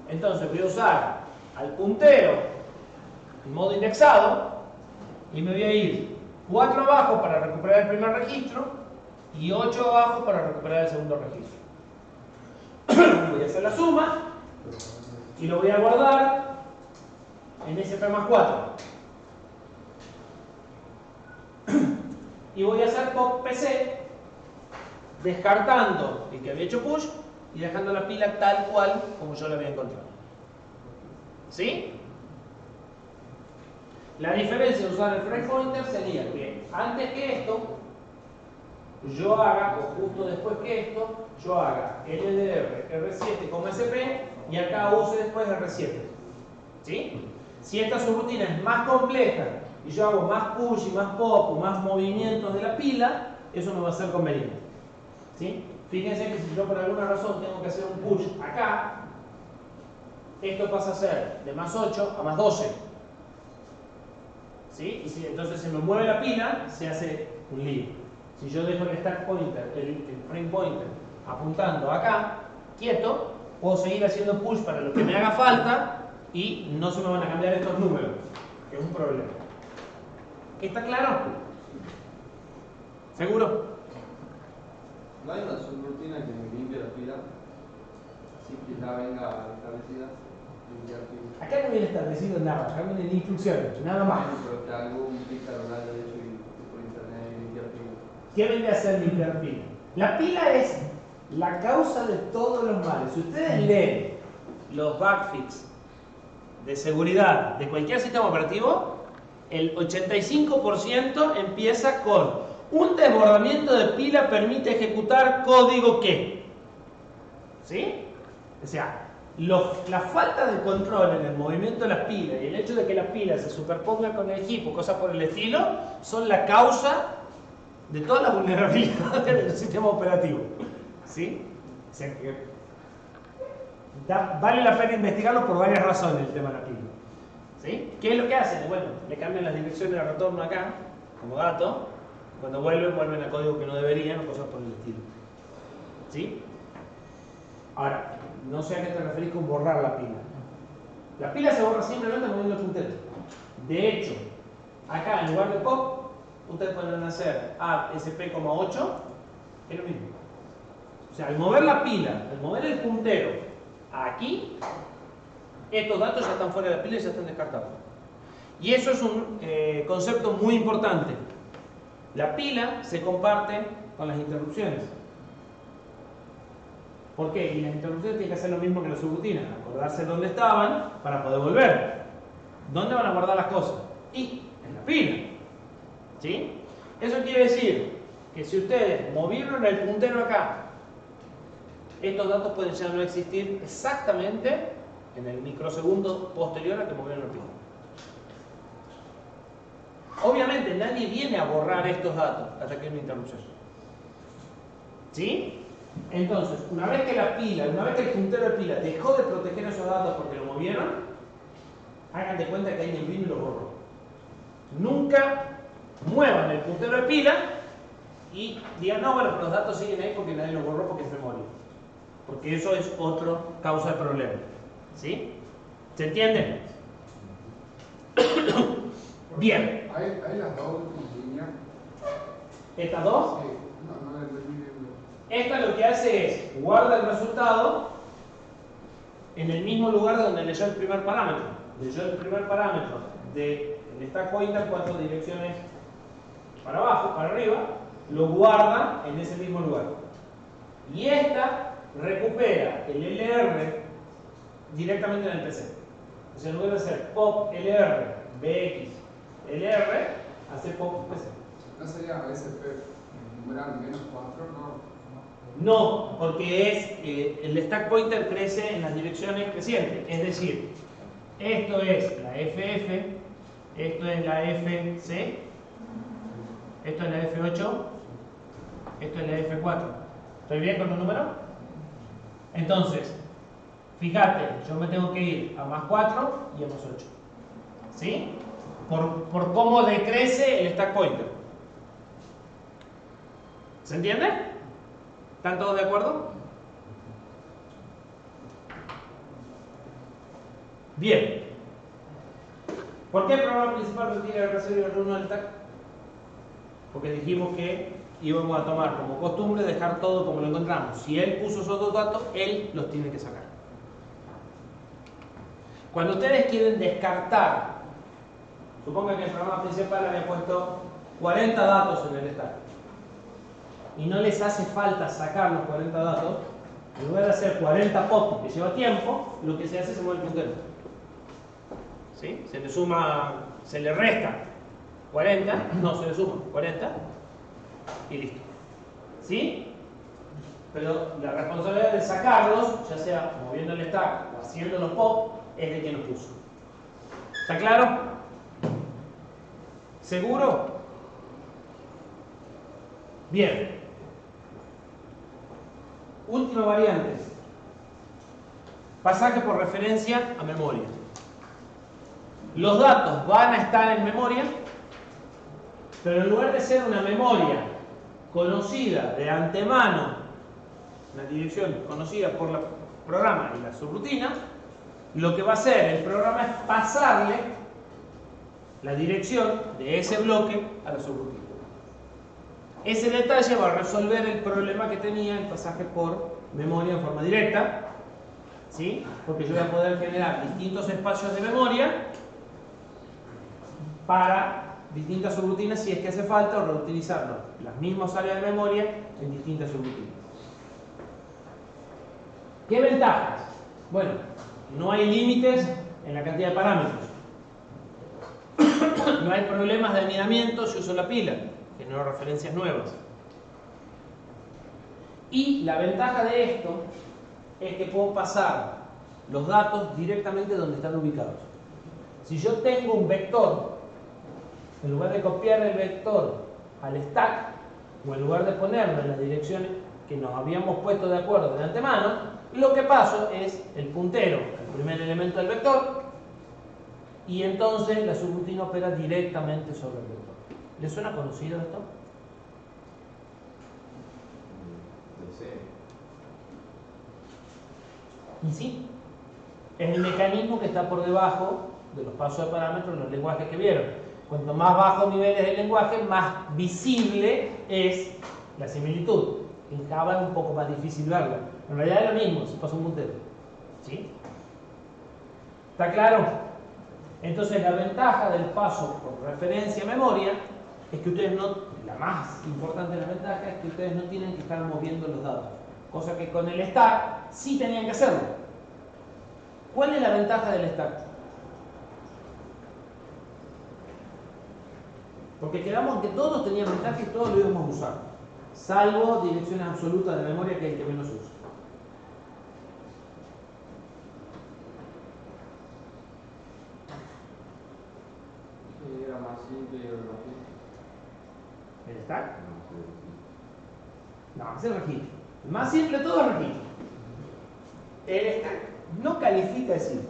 Entonces voy a usar al puntero en modo indexado y me voy a ir 4 abajo para recuperar el primer registro y 8 abajo para recuperar el segundo registro. Voy a hacer la suma y lo voy a guardar en SP+4. Y voy a hacer pop PC descartando el que había hecho push y dejando la pila tal cual como yo la había encontrado. ¿Sí? La diferencia de usar el frame pointer sería que antes que esto yo haga, o justo después que esto, yo haga LDR R7 como SP y acá use después R7. ¿Sí? Si esta subrutina es más compleja y yo hago más push y más pop o más movimientos de la pila, eso no va a ser conveniente. ¿Sí? Fíjense que si yo por alguna razón tengo que hacer un push acá, esto pasa a ser de más 8 a más 12. ¿Sí? Y si entonces se me mueve la pila, se hace un lío. Si yo dejo el stack pointer, el frame pointer, apuntando acá, quieto, puedo seguir haciendo push para lo que me haga falta y no se me van a cambiar estos números, que es un problema. ¿Está claro? ¿Seguro? ¿No hay una subrutina que me limpie la pila? Así que ya venga establecida. Acá no viene establecido nada, acá vienen instrucciones, nada más. Pero que algún pícaro lo haya hecho y por internet limpiar pila. ¿Qué viene a hacer limpiar pila? La pila es la causa de todos los males. Si ustedes leen los bugfix de seguridad de cualquier sistema operativo, el 85% empieza con un desbordamiento de pila permite ejecutar código que. ¿Sí? O sea, la falta de control en el movimiento de las pilas y el hecho de que la pila se superponga con el equipo, cosas por el estilo, son la causa de todas las vulnerabilidades del sistema operativo. ¿Sí? O sea que vale la pena investigarlo por varias razones el tema de la pila. ¿Sí? ¿Qué es lo que hacen? Bueno, le cambian las direcciones de retorno acá, como dato. Cuando vuelven a código que no deberían o cosas por el estilo. ¿Sí? Ahora, no sé a qué te referís con borrar la pila. La pila se borra simplemente moviendo el puntero. De hecho, acá en lugar de pop, ustedes pueden hacer ASP,8, es lo mismo. O sea, al mover la pila, al mover el puntero aquí, estos datos ya están fuera de la pila y ya están descartados. Y eso es un concepto muy importante. La pila se comparte con las interrupciones. ¿Por qué? Y las interrupciones tienen que hacer lo mismo que la subrutina, acordarse dónde estaban para poder volver. ¿Dónde van a guardar las cosas? Y en la pila. ¿Sí? Eso quiere decir que si ustedes movieron el puntero acá, estos datos pueden ya no existir exactamente en el microsegundo posterior a que movieron el pila. Obviamente nadie viene a borrar estos datos hasta que hay una interrupción. ¿Sí? Entonces, una vez que el puntero de pila dejó de proteger esos datos porque lo movieron, hagan de cuenta que alguien vino y los borró. Nunca muevan el puntero de pila y digan, no, bueno, pero los datos siguen ahí porque nadie los borró porque es memoria. Porque eso es otra causa de problema. ¿Sí? ¿Se entiende? Bien. ¿Hay las dos en línea? ¿Estas dos? Sí. No entendí bien. Esta lo que hace es guarda el resultado en el mismo lugar donde leyó el primer parámetro. Leyó el primer parámetro del stack pointer 4 direcciones para abajo, para arriba, lo guarda en ese mismo lugar. Y esta recupera el LR directamente en el PC. O sea, en lugar de hacer pop LR, BX, LR, hace pop PC. ¿No sería SP numeral -4? No. No, porque el stack pointer crece en las direcciones crecientes. Es decir, esto es la FF, esto es la FC, esto es la F8, esto es la F4. ¿Estoy bien con los números? Entonces, fíjate, yo me tengo que ir a más 4 y a más 8. ¿Sí? Por cómo decrece el stack pointer. ¿Se entiende? ¿Están todos de acuerdo? Bien. ¿Por qué el programa principal requiere el reserva y el reúno del stack? Porque dijimos que íbamos a tomar como costumbre dejar todo como lo encontramos. Si él puso esos dos datos, él los tiene que sacar. Cuando ustedes quieren descartar, supongan que el programa principal había puesto 40 datos en el stack y no les hace falta sacar los 40 datos, en lugar de hacer 40 pop que lleva tiempo, lo que se hace es se mueve el puntero. ¿Sí? Se le suma, se le resta 40, no se le suma 40 y listo. ¿Sí? Pero la responsabilidad de sacarlos, ya sea moviendo el stack o haciendo los pop, es de quien los puso. ¿Está claro? ¿Seguro? Bien. Última variante. Pasaje por referencia a memoria. Los datos van a estar en memoria, pero en lugar de ser una memoria conocida de antemano, una dirección conocida por el programa y la subrutina, lo que va a hacer el programa es pasarle la dirección de ese bloque a la subrutina. Ese detalle va a resolver el problema que tenía el pasaje por memoria en forma directa, ¿sí? Porque yo voy a poder generar distintos espacios de memoria para distintas subrutinas si es que hace falta, o reutilizar las mismas áreas de memoria en distintas subrutinas. ¿Qué ventajas? Bueno, no hay límites en la cantidad de parámetros. No hay problemas de anidamiento si uso la pila, genero referencias nuevas. Y la ventaja de esto es que puedo pasar los datos directamente donde están ubicados. Si yo tengo un vector, en lugar de copiar el vector al stack, o en lugar de ponerlo en las direcciones que nos habíamos puesto de acuerdo de antemano, lo que paso es el puntero, el primer elemento del vector, y entonces la subrutina opera directamente sobre el vector. ¿Les suena conocido esto? Y sí, es el mecanismo que está por debajo de los pasos de parámetros en los lenguajes que vieron. Cuanto más bajos niveles del lenguaje, más visible es la similitud. En Java es un poco más difícil verlo. En realidad es lo mismo, se pasa un puntero. ¿Sí? ¿Está claro? Entonces la ventaja del paso por referencia a memoria es que ustedes no, la más importante de la ventaja es que ustedes no tienen que estar moviendo los datos. Cosa que con el stack sí tenían que hacerlo. ¿Cuál es la ventaja del stack? Porque quedamos que todos tenían ventaja y todos lo íbamos a usar, salvo direcciones absolutas de memoria, que es el que menos usa. Era más simple y era rápido. ¿El stack? No, es el registro. El más simple de todo es el registro. El stack no califica de simple,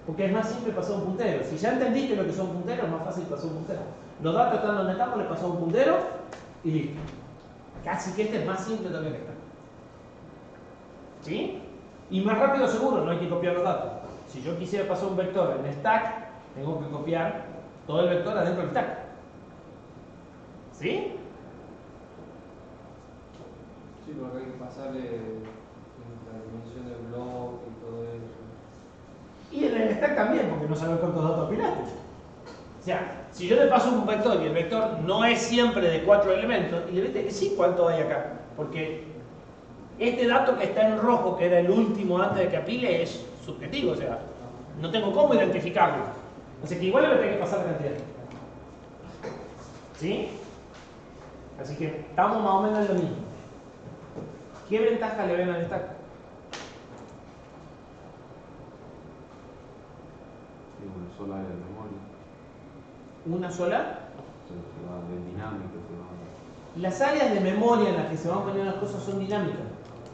porque es más simple pasar un puntero. Si ya entendiste lo que son punteros, es más fácil pasar un puntero. Los datos están donde estamos, le pasamos un puntero y listo. Casi que este es más simple todavía que está. ¿Sí? Y más rápido seguro, no hay que copiar los datos. Si yo quisiera pasar un vector en stack, tengo que copiar todo el vector adentro del stack. ¿Sí? Sí, porque hay que pasarle la dimensión del bloque y todo eso. Y en el stack también, porque no sabes cuántos datos apilaste. O sea, si yo le paso un vector y el vector no es siempre de 4 elementos, y le viste que sí, ¿cuánto hay acá? Porque este dato que está en rojo, que era el último antes de que apile, es subjetivo, o sea, no tengo cómo identificarlo. O sea que igual le voy a tener que pasar la cantidad. ¿Sí? Así que estamos más o menos en lo mismo. ¿Qué ventaja le ven al stack? Sí, una sola área de memoria. ¿Una sola? Se va de dinámica, se va. Las áreas de memoria en las que se van poniendo las cosas son dinámicas.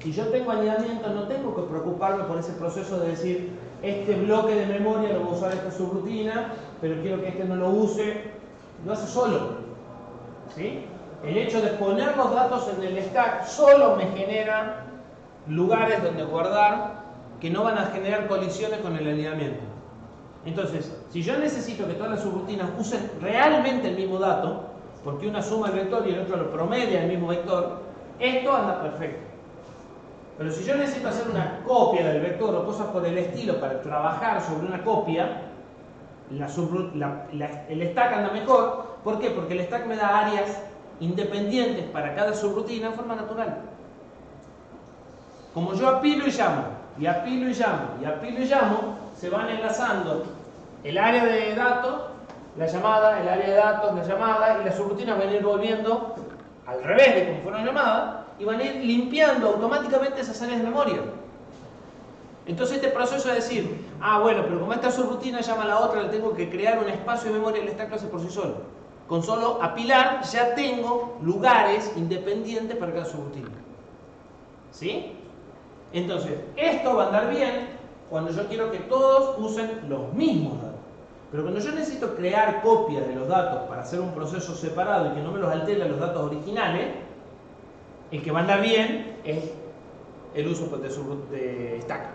Si yo tengo anidamiento, no tengo que preocuparme por ese proceso de decir, este bloque de memoria lo voy a usar esta subrutina, pero quiero que este no lo use. Lo hace solo. ¿Sí? El hecho de poner los datos en el stack solo me genera lugares donde guardar que no van a generar colisiones con el anidamiento. Entonces, si yo necesito que todas las subrutinas usen realmente el mismo dato, porque una suma el vector y el otro lo promedia el mismo vector, esto anda perfecto. Pero si yo necesito hacer una copia del vector o cosas por el estilo para trabajar sobre una copia, el stack anda mejor. ¿Por qué? Porque el stack me da áreas independientes para cada subrutina en forma natural. Como yo apilo y llamo, y apilo y llamo, y apilo y llamo, se van enlazando el área de datos, la llamada, el área de datos, la llamada, y las subrutinas van a ir volviendo al revés de como fueron llamadas, y van a ir limpiando automáticamente esas áreas de memoria. Entonces este proceso de decir, bueno, pero como esta subrutina llama a la otra, le tengo que crear un espacio de memoria, el stack lo hace por sí solo. Con solo apilar ya tengo lugares independientes para cada subrutina. ¿Sí? Entonces, esto va a andar bien cuando yo quiero que todos usen los mismos datos. Pero cuando yo necesito crear copias de los datos para hacer un proceso separado y que no me los altere los datos originales, el que va a andar bien es el uso de stack.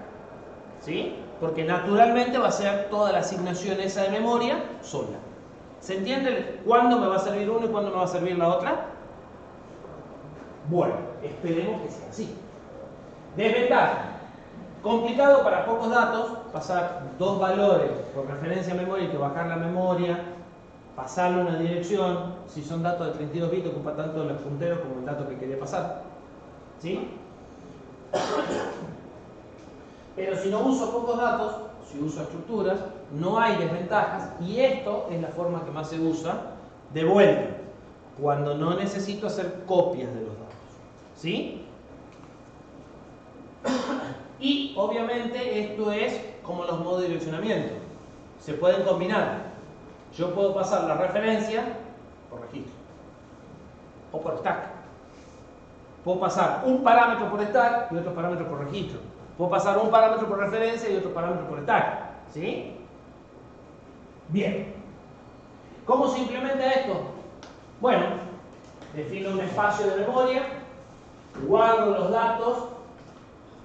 ¿Sí? Porque naturalmente va a ser toda la asignación esa de memoria sola. ¿Se entiende cuándo me va a servir uno y cuándo me va a servir la otra? Bueno, esperemos que sea así. Desventaja. Complicado para pocos datos, pasar dos valores por referencia a memoria, hay que bajar la memoria, pasarle una dirección. Si son datos de 32 bits, ocupa tanto los punteros como el dato que quería pasar. ¿Sí? Pero si no uso pocos datos, si uso estructuras, no hay desventajas, y esto es la forma que más se usa de vuelta, cuando no necesito hacer copias de los datos. ¿Sí? Y obviamente esto es como los modos de direccionamiento. Se pueden combinar. Yo puedo pasar la referencia por registro o por stack. Puedo pasar un parámetro por stack y otro parámetro por registro. Puedo pasar un parámetro por referencia y otro parámetro por stack. ¿Sí? Bien. ¿Cómo se implementa esto? Bueno, defino un espacio de memoria, guardo los datos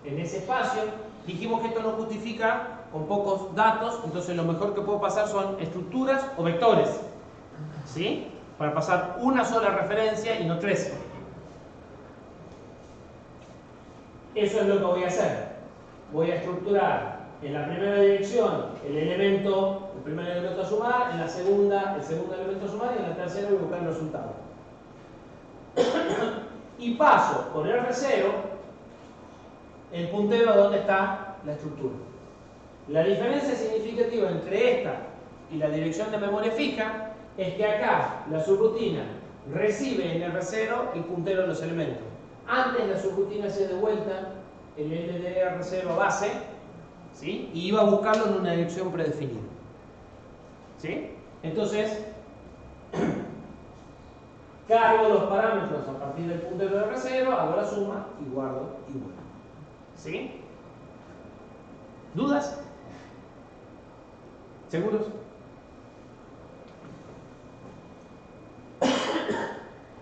en ese espacio. Dijimos que esto no justifica con pocos datos, entonces lo mejor que puedo pasar son estructuras o vectores. ¿Sí? Para pasar una sola referencia y no tres. Eso es lo que voy a hacer. Voy a estructurar en la primera dirección el primer elemento a sumar, en la segunda el segundo elemento a sumar, y en la tercera voy a buscar el resultado. Y paso por R0 el puntero a donde está la estructura. La diferencia significativa entre esta y la dirección de memoria fija es que acá la subrutina recibe en R0 el puntero de los elementos. Antes la subrutina hacía de vuelta el LDR0 a base, ¿sí? Y iba a buscarlo en una dirección predefinida. ¿Sí? Entonces, cargo los parámetros a partir del puntero de R0, hago la suma y guardo igual. ¿Sí? ¿Dudas? ¿Seguros?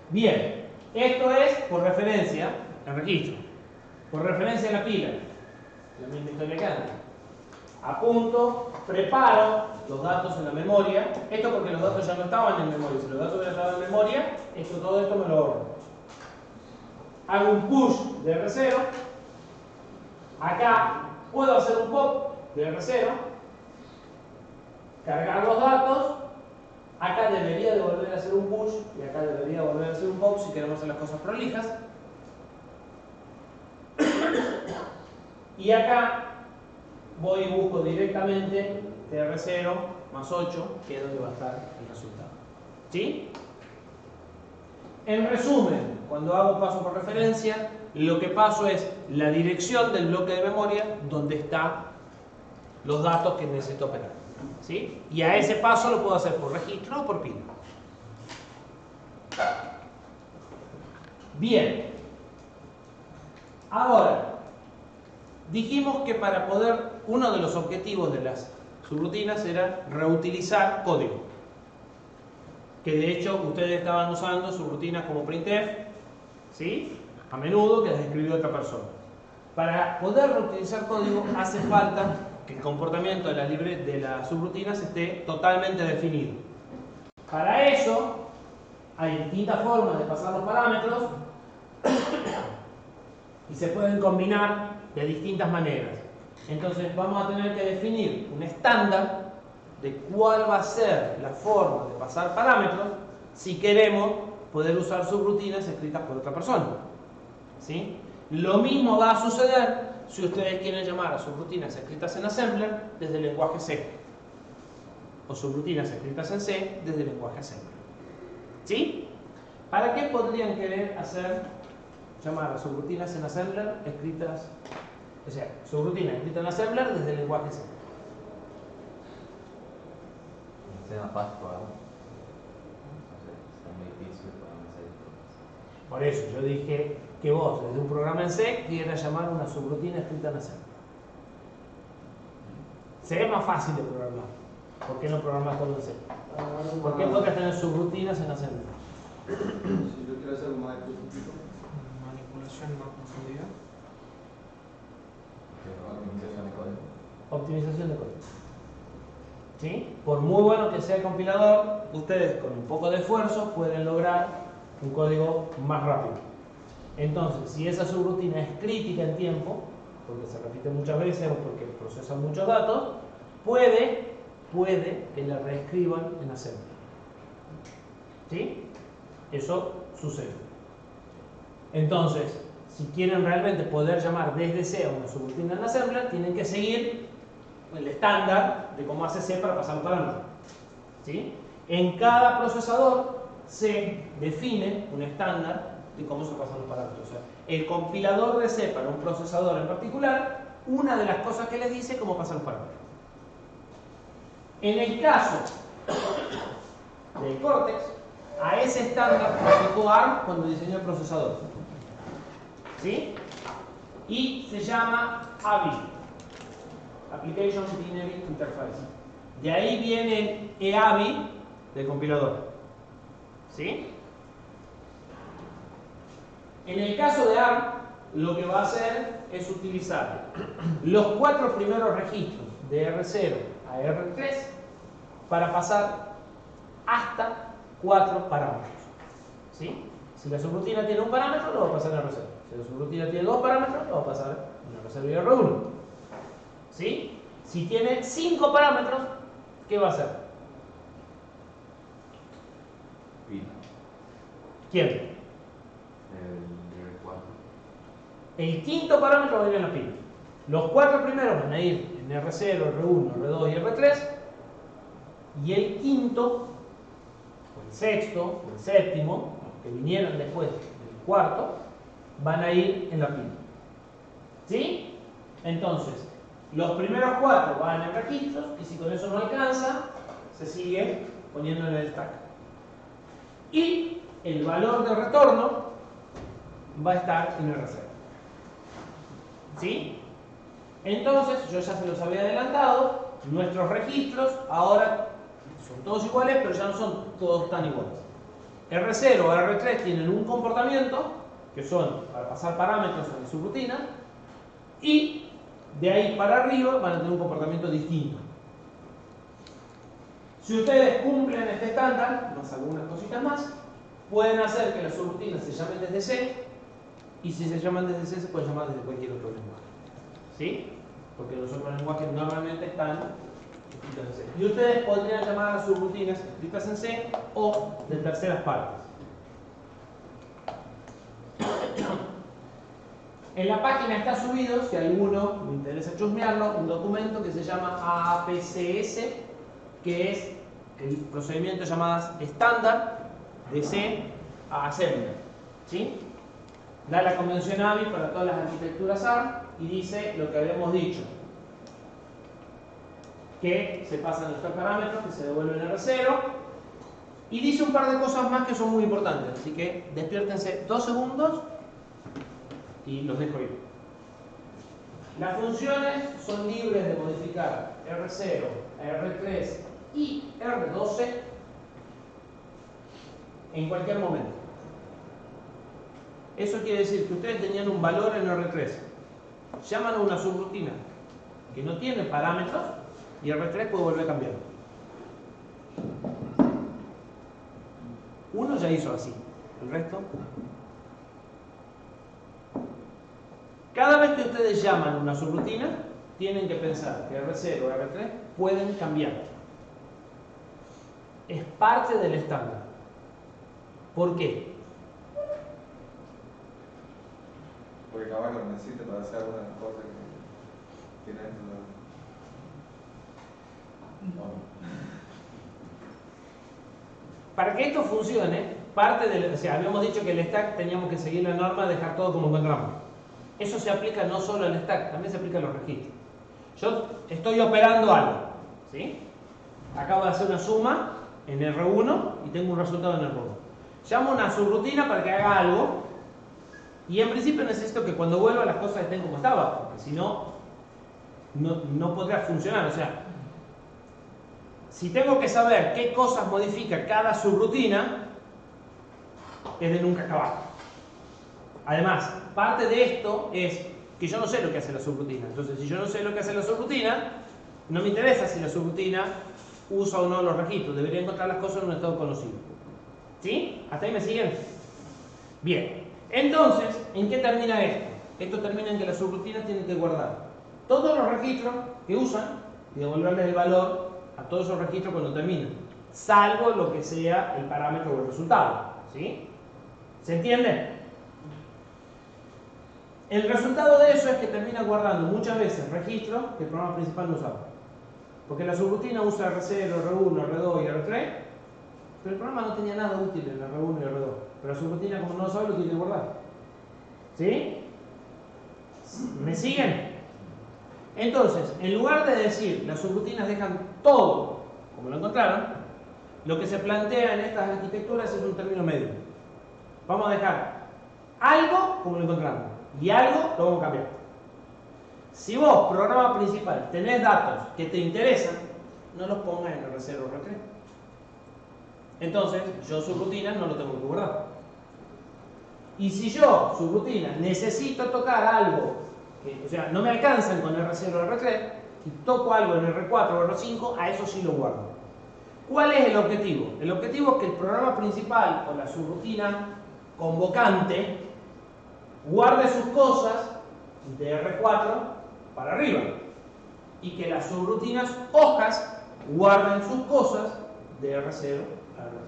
Bien, esto es por referencia al registro, por referencia a la pila, la misma historia que antes. Apunto, preparo los datos en la memoria, esto porque los datos ya no estaban en memoria, si los datos ya estaban en memoria, todo esto me lo ahorro. Hago un push de R0, acá puedo hacer un pop de R0, cargar los datos, acá debería de volver a hacer un push y acá debería volver a hacer un pop si queremos hacer las cosas prolijas. Y acá voy y busco directamente TR0 más 8, que es donde va a estar el resultado. ¿Sí? En resumen, cuando hago paso por referencia, lo que paso es la dirección del bloque de memoria donde están los datos que necesito operar. ¿Sí? Y a ese paso lo puedo hacer por registro o por pila. Bien. Ahora, dijimos que para poder, uno de los objetivos de las subrutinas era reutilizar código. Que de hecho ustedes estaban usando subrutinas como printf, ¿sí? A menudo, que las escribió otra persona. Para poder reutilizar código hace falta que el comportamiento de las subrutinas esté totalmente definido. Para eso hay distintas formas de pasar los parámetros y se pueden combinar de distintas maneras. Entonces vamos a tener que definir un estándar de cuál va a ser la forma de pasar parámetros si queremos poder usar subrutinas escritas por otra persona. ¿Sí? Lo mismo va a suceder si ustedes quieren llamar a subrutinas escritas en Assembler desde el lenguaje C, o subrutinas escritas en C desde el lenguaje Assembler. ¿Sí? ¿Para qué podrían querer llamar a subrutinas en Assembler escritas, o sea, subrutinas escritas en Assembler desde el lenguaje C? Sea más fácil, entonces es muy difícil para hacer esto. Por eso yo dije que vos desde un programa en C quieras llamar una subrutina escrita en Assembler. C es más fácil de programar. ¿Por qué no programar todo en C? ¿Por qué podrías tener subrutinas en Assembler? Si yo quiero hacer un más específico. Manipulación más profundidad. Optimización de código. Optimización de código. ¿Sí? Por muy bueno que sea el compilador, ustedes con un poco de esfuerzo pueden lograr un código más rápido. Entonces, si esa subrutina es crítica en tiempo, porque se repite muchas veces o porque procesa muchos datos, puede que la reescriban en Assembler. ¿Sí? Eso sucede. Entonces, si quieren realmente poder llamar desde C a una subrutina en Assembler, tienen que seguir el estándar de cómo hace C para pasar los parámetros. ¿Sí? En cada procesador se define un estándar de cómo se pasan los parámetros. O sea, el compilador de C para un procesador en particular, una de las cosas que les dice es cómo pasan los parámetros. En el caso del Cortex, a ese estándar aplicó ARM cuando diseñó el procesador. ¿Sí? Y se llama ABI, Application Binary Interface. De ahí viene el EABI del compilador. ¿Sí? En el caso de ARM, lo que va a hacer es utilizar los 4 primeros registros de R0 a R3 para pasar hasta 4 parámetros. ¿Sí? Si la subrutina tiene un parámetro, lo va a pasar en R0. Si la subrutina tiene 2 parámetros, lo va a pasar en R0 y R1. ¿Sí? Si tiene 5 parámetros, ¿qué va a hacer? Pila. ¿Quién? El 4. El quinto parámetro va a ir en la pila. Los 4 primeros van a ir en R0, R1, R2 y R3. Y el quinto, o el sexto, o el séptimo, los que vinieron después del cuarto, van a ir en la pila. ¿Sí? Entonces, los primeros 4 van en registros y si con eso no alcanza, se sigue poniendo en el stack. Y el valor de retorno va a estar en R0. ¿Sí? Entonces, yo ya se los había adelantado, nuestros registros ahora son todos iguales, pero ya no son todos tan iguales. R0 o R3 tienen un comportamiento, que son para pasar parámetros en la subrutina, y de ahí para arriba van a tener un comportamiento distinto. Si ustedes cumplen este estándar, más algunas cositas más, pueden hacer que las subrutinas se llamen desde C, y si se llaman desde C, se pueden llamar desde cualquier otro lenguaje. ¿Sí? Porque los otros lenguajes normalmente están escritos en C. Y ustedes podrían llamar a las subrutinas escritas en C o de terceras partes. En la página está subido, si a alguno le interesa chusmearlo, un documento que se llama AAPCS, que es el procedimiento de llamadas estándar de C a Assembler. ¿Sí? Da la convención AVI para todas las arquitecturas ARM y dice lo que habíamos dicho, que se pasan estos parámetros, que se devuelven R0, y dice un par de cosas más que son muy importantes, así que despiértense 2 segundos y los dejo ir. Las funciones son libres de modificar R0, R3 y R12 en cualquier momento. Eso quiere decir que ustedes tenían un valor en R3, llaman a una subrutina que no tiene parámetros y R3 puede volver a cambiar. Uno ya hizo así, el resto. Cada vez que ustedes llaman una subrutina, tienen que pensar que R0 o R3 pueden cambiar. Es parte del estándar. ¿Por qué? Porque capaz lo necesita para hacer alguna cosa que tiene dentro de... Para que esto funcione, parte del, o sea, habíamos dicho que el stack teníamos que seguir la norma de dejar todo como encontramos. Eso se aplica no solo al stack, también se aplica a los registros. Yo estoy operando algo, ¿sí? Acabo de hacer una suma en R1 y tengo un resultado en R2. Llamo a una subrutina para que haga algo y en principio necesito que cuando vuelva las cosas estén como estaban, porque si no, no podría funcionar. O sea, si tengo que saber qué cosas modifica cada subrutina, es de nunca acabar. Además, parte de esto es que yo no sé lo que hace la subrutina. Entonces, si yo no sé lo que hace la subrutina, no me interesa si la subrutina usa o no los registros. Debería encontrar las cosas en un estado conocido. ¿Sí? ¿Hasta ahí me siguen? Bien. Entonces, ¿en qué termina esto? Esto termina en que las subrutinas tienen que guardar todos los registros que usan y devolverles el valor a todos esos registros cuando terminan, salvo lo que sea el parámetro o el resultado. ¿Sí? ¿Se entiende? El resultado de eso es que termina guardando muchas veces registros que el programa principal no usaba. Porque la subrutina usa R0, R1, R2 y R3, pero el programa no tenía nada útil en R1 y R2. Pero la subrutina, como no lo sabe, lo tiene que guardar. ¿Sí? ¿Me siguen? Entonces, en lugar de decir las subrutinas dejan todo como lo encontraron, lo que se plantea en estas arquitecturas es un término medio. Vamos a dejar algo como lo encontramos y algo lo vamos a cambiar. Si vos, programa principal, tenés datos que te interesan, no los pongas en R0 o R3. Entonces, yo subrutinas no lo tengo que guardar. Y si yo, subrutina, necesito tocar algo, o sea, no me alcanzan con R0 o R3, y toco algo en R4 o R5, a eso sí lo guardo. ¿Cuál es el objetivo? El objetivo es que el programa principal o la subrutina convocante guarde sus cosas de R4 para arriba y que las subrutinas hojas guarden sus cosas de R0 a R3.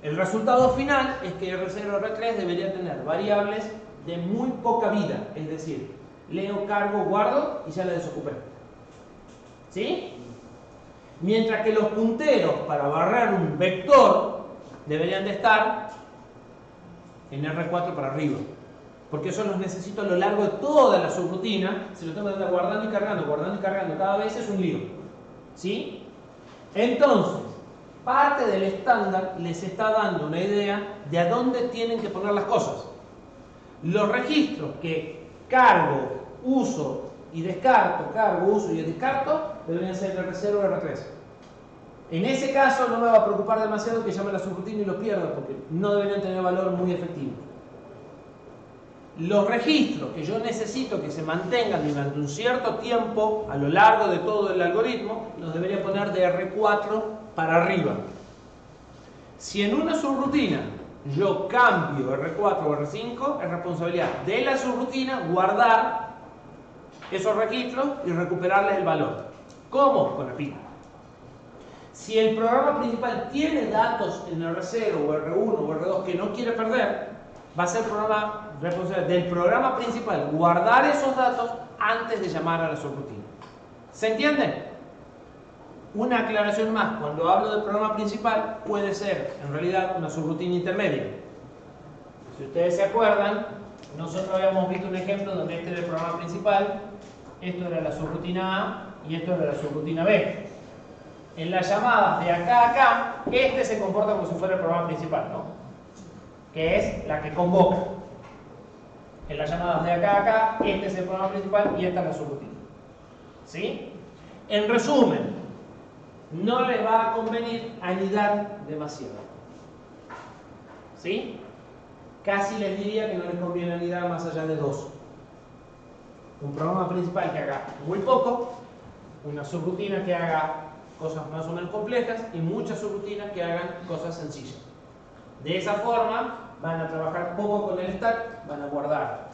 El resultado final es que R0 o R3 debería tener variables de muy poca vida, es decir, leo, cargo, guardo y ya la desocupé. ¿Sí? Mientras que los punteros para barrer un vector deberían de estar en R4 para arriba, porque eso los necesito a lo largo de toda la subrutina. Si lo tengo que estar guardando y cargando cada vez es un lío. ¿Sí? Entonces, parte del estándar les está dando una idea de a dónde tienen que poner las cosas. Los registros que cargo, uso y descarto, cargo, uso y descarto, deberían ser R0 o R3. En ese caso no me va a preocupar demasiado que llame la subrutina y lo pierda, porque no deberían tener valor muy efectivo. Los registros que yo necesito que se mantengan durante un cierto tiempo a lo largo de todo el algoritmo, los debería poner de R4 para arriba. Si en una subrutina yo cambio R4 o R5, es responsabilidad de la subrutina guardar esos registros y recuperarles el valor. ¿Cómo? Con la pila. Si el programa principal tiene datos en R0 o R1 o R2 que no quiere perder, va a ser responsabilidad del programa principal guardar esos datos antes de llamar a la subrutina. ¿Se entiende? Una aclaración más, cuando hablo del programa principal puede ser en realidad una subrutina intermedia. Si ustedes se acuerdan, nosotros habíamos visto un ejemplo donde este era el programa principal, esto era la subrutina A y esto era la subrutina B. En las llamadas de acá a acá, este se comporta como si fuera el programa principal, ¿no? Que es la que convoca. En las llamadas de acá a acá, este es el programa principal y esta es la subrutina. ¿Sí? En resumen, no les va a convenir anidar demasiado. ¿Sí? Casi les diría que no les conviene anidar más allá de 2. Un programa principal que haga muy poco, una subrutina que haga cosas más o menos complejas y muchas subrutinas que hagan cosas sencillas. De esa forma van a trabajar poco con el stack, van a guardar.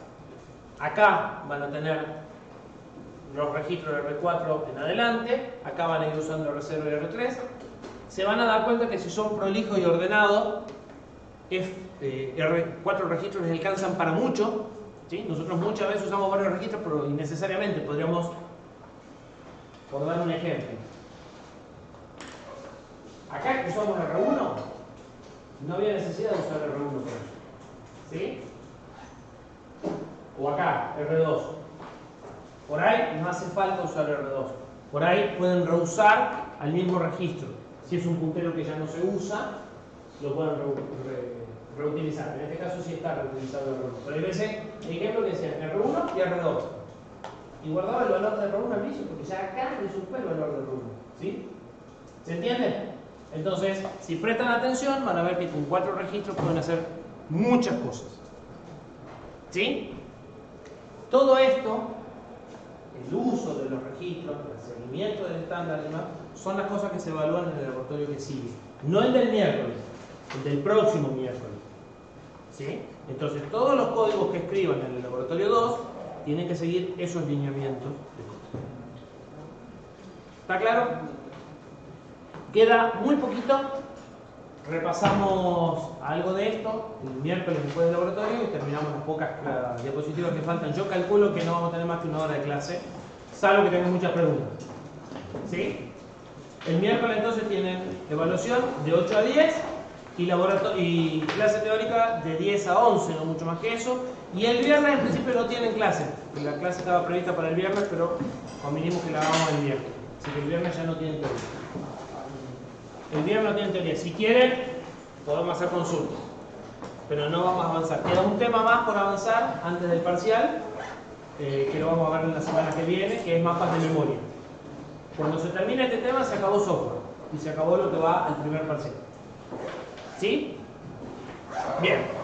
Acá van a tener los registros de R4 en adelante, acá van a ir usando R0 y R3. Se van a dar cuenta que si son prolijos y ordenados, R4 registros les alcanzan para mucho. ¿Sí? Nosotros muchas veces usamos varios registros, pero innecesariamente podríamos, por dar un ejemplo, acá usamos R1, no había necesidad de usar R1 por eso. ¿Sí? O acá, R2. Por ahí no hace falta usar R2. Por ahí pueden reusar al mismo registro. Si es un puntero que ya no se usa, lo pueden reutilizar. En este caso sí está reutilizado R1. Pero hay veces, el ejemplo que decían R1 y R2. Y guardaba el valor de R1 al inicio, porque ya acá le supe el valor de R1. ¿Sí? ¿Se entiende? Entonces, si prestan atención, van a ver que con 4 registros pueden hacer muchas cosas. ¿Sí? Todo esto, el uso de los registros, el seguimiento del estándar y demás, son las cosas que se evalúan en el laboratorio que sigue. No el del miércoles, el del próximo miércoles. ¿Sí? Entonces, todos los códigos que escriban en el laboratorio 2 tienen que seguir esos lineamientos de código. ¿Está claro? Queda muy poquito. Repasamos algo de esto el miércoles después del laboratorio y terminamos las pocas diapositivas que faltan. Yo calculo que no vamos a tener más que 1 hora de clase, salvo que tengan muchas preguntas. ¿Sí? El miércoles entonces tienen evaluación de 8 a 10 y clase teórica de 10 a 11, no mucho más que eso. Y el viernes en principio no tienen clase. La clase estaba prevista para el viernes, pero convinimos que la hagamos el viernes. Así que el viernes ya no tienen teoría. El viernes no tienen teoría. Si quieren, podemos hacer consultas. Pero no vamos a avanzar. Queda un tema más por avanzar antes del parcial, que lo vamos a ver en la semana que viene, que es mapas de memoria. Cuando se termine este tema, se acabó software. Y se acabó lo que va al primer parcial. ¿Sí? Bien.